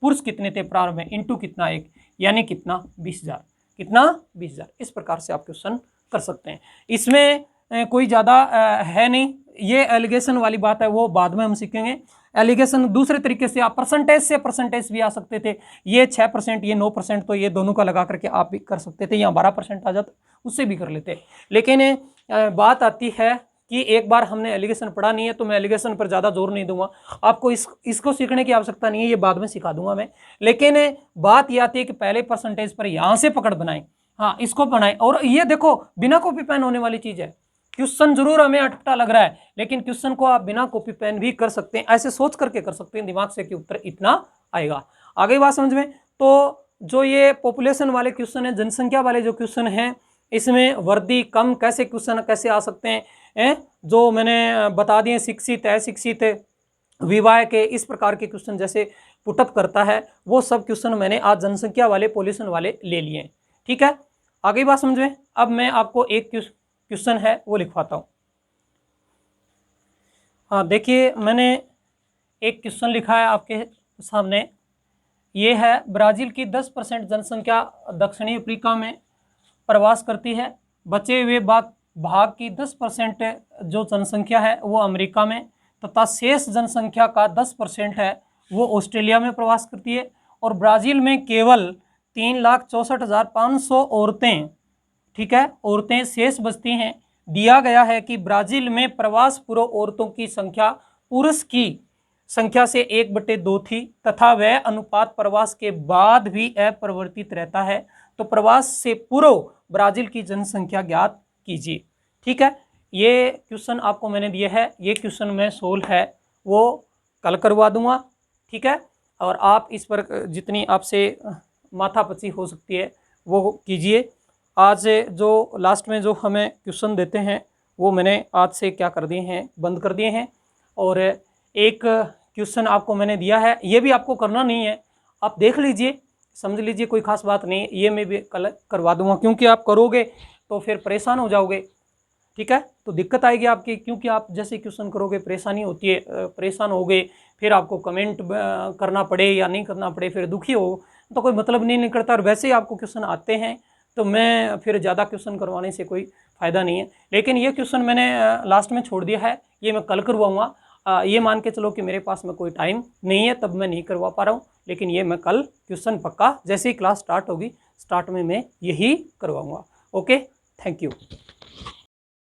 पुरुष कितने थे प्रारंभ में? इंटू कितना? 1, यानी कितना? 20,000। कितना? 20,000। इस प्रकार से आप क्वेश्चन कर सकते हैं। इसमें कोई ज़्यादा है नहीं। ये एलिगेशन वाली बात है वो बाद में हम सीखेंगे। एलिगेशन दूसरे तरीके से आप परसेंटेज से परसेंटेज भी आ सकते थे। ये 6%, ये 9%, तो ये दोनों का लगा करके आप भी कर सकते थे, या 12% आ जाता उससे भी कर लेते। लेकिन बात आती है कि एक बार हमने एलिगेशन पढ़ा नहीं है तो मैं एलिगेशन पर ज़्यादा जोर नहीं दूंगा। आपको इसको सीखने की आवश्यकता नहीं है, ये बाद में सिखा दूंगा मैं। लेकिन बात ये आती है कि पहले परसेंटेज पर यहाँ से पकड़ बनाएं, हाँ इसको बनाएं। और ये देखो बिना कॉपी पेन होने वाली चीज़ है। क्वेश्चन जरूर हमें अटपटा लग रहा है, लेकिन क्वेश्चन को आप बिना कॉपी पेन भी कर सकते हैं, ऐसे सोच करके कर सकते हैं दिमाग से कि उत्तर इतना आएगा। आगे बात समझ में। तो जो ये पॉपुलेशन वाले क्वेश्चन है, जनसंख्या वाले जो क्वेश्चन हैं, इसमें वर्दी कम कैसे क्वेश्चन कैसे आ सकते हैं, जो मैंने बता दिए, शिक्षित अशिक्षित विवाह के इस प्रकार के क्वेश्चन जैसे पुटअप करता है, वो सब क्वेश्चन मैंने आज जनसंख्या वाले पॉपुलेशन वाले ले लिए। ठीक है, आगे बात समझ में। अब मैं आपको एक क्वेश्चन है वो लिखवाता हूँ। हाँ देखिए, मैंने एक क्वेश्चन लिखा है आपके सामने। ये है ब्राज़ील की 10% जनसंख्या दक्षिणी अफ्रीका में प्रवास करती है। बचे हुए भाग की 10% जो जनसंख्या है वो अमेरिका में, तथा शेष जनसंख्या का 10% है वो ऑस्ट्रेलिया में प्रवास करती है। और ब्राज़ील में केवल 3,64,500 औरतें, ठीक है, औरतें शेष बचती हैं। दिया गया है कि ब्राज़ील में प्रवास पूर्व औरतों की संख्या पुरुष की संख्या से 1/2 थी, तथा वह अनुपात प्रवास के बाद भी अपरिवर्तित रहता है। तो प्रवास से पूर्व ब्राज़ील की जनसंख्या ज्ञात कीजिए। ठीक है, ये क्वेश्चन आपको मैंने दिया है, ये क्वेश्चन में सोल्व है वो कल करवा दूंगा। ठीक है, और आप इस पर जितनी आपसे माथापच्ची हो सकती है वो कीजिए। आज जो लास्ट में जो हमें क्वेश्चन देते हैं वो मैंने आज से क्या कर दिए हैं, बंद कर दिए हैं। और एक क्वेश्चन आपको मैंने दिया है, ये भी आपको करना नहीं है, आप देख लीजिए, समझ लीजिए, कोई खास बात नहीं है। ये मैं भी कल करवा दूंगा, क्योंकि आप करोगे तो फिर परेशान हो जाओगे। ठीक है, तो दिक्कत आएगी आपकी, क्योंकि आप जैसे क्वेश्चन करोगे परेशानी होती है, परेशान होगे, फिर आपको कमेंट करना पड़े या नहीं करना पड़े, फिर दुखी हो तो कोई मतलब नहीं निकलता। और वैसे ही आपको क्वेश्चन आते हैं तो मैं फिर ज़्यादा क्वेश्चन करवाने से कोई फ़ायदा नहीं है। लेकिन ये क्वेश्चन मैंने लास्ट में छोड़ दिया है, ये मैं कल करवाऊँगा। ये मान के चलो कि मेरे पास में कोई टाइम नहीं है, तब मैं नहीं करवा पा रहा हूँ, लेकिन ये मैं कल क्वेश्चन पक्का जैसे ही क्लास स्टार्ट होगी, स्टार्ट में मैं यही करवाऊँगा। Okay, thank you.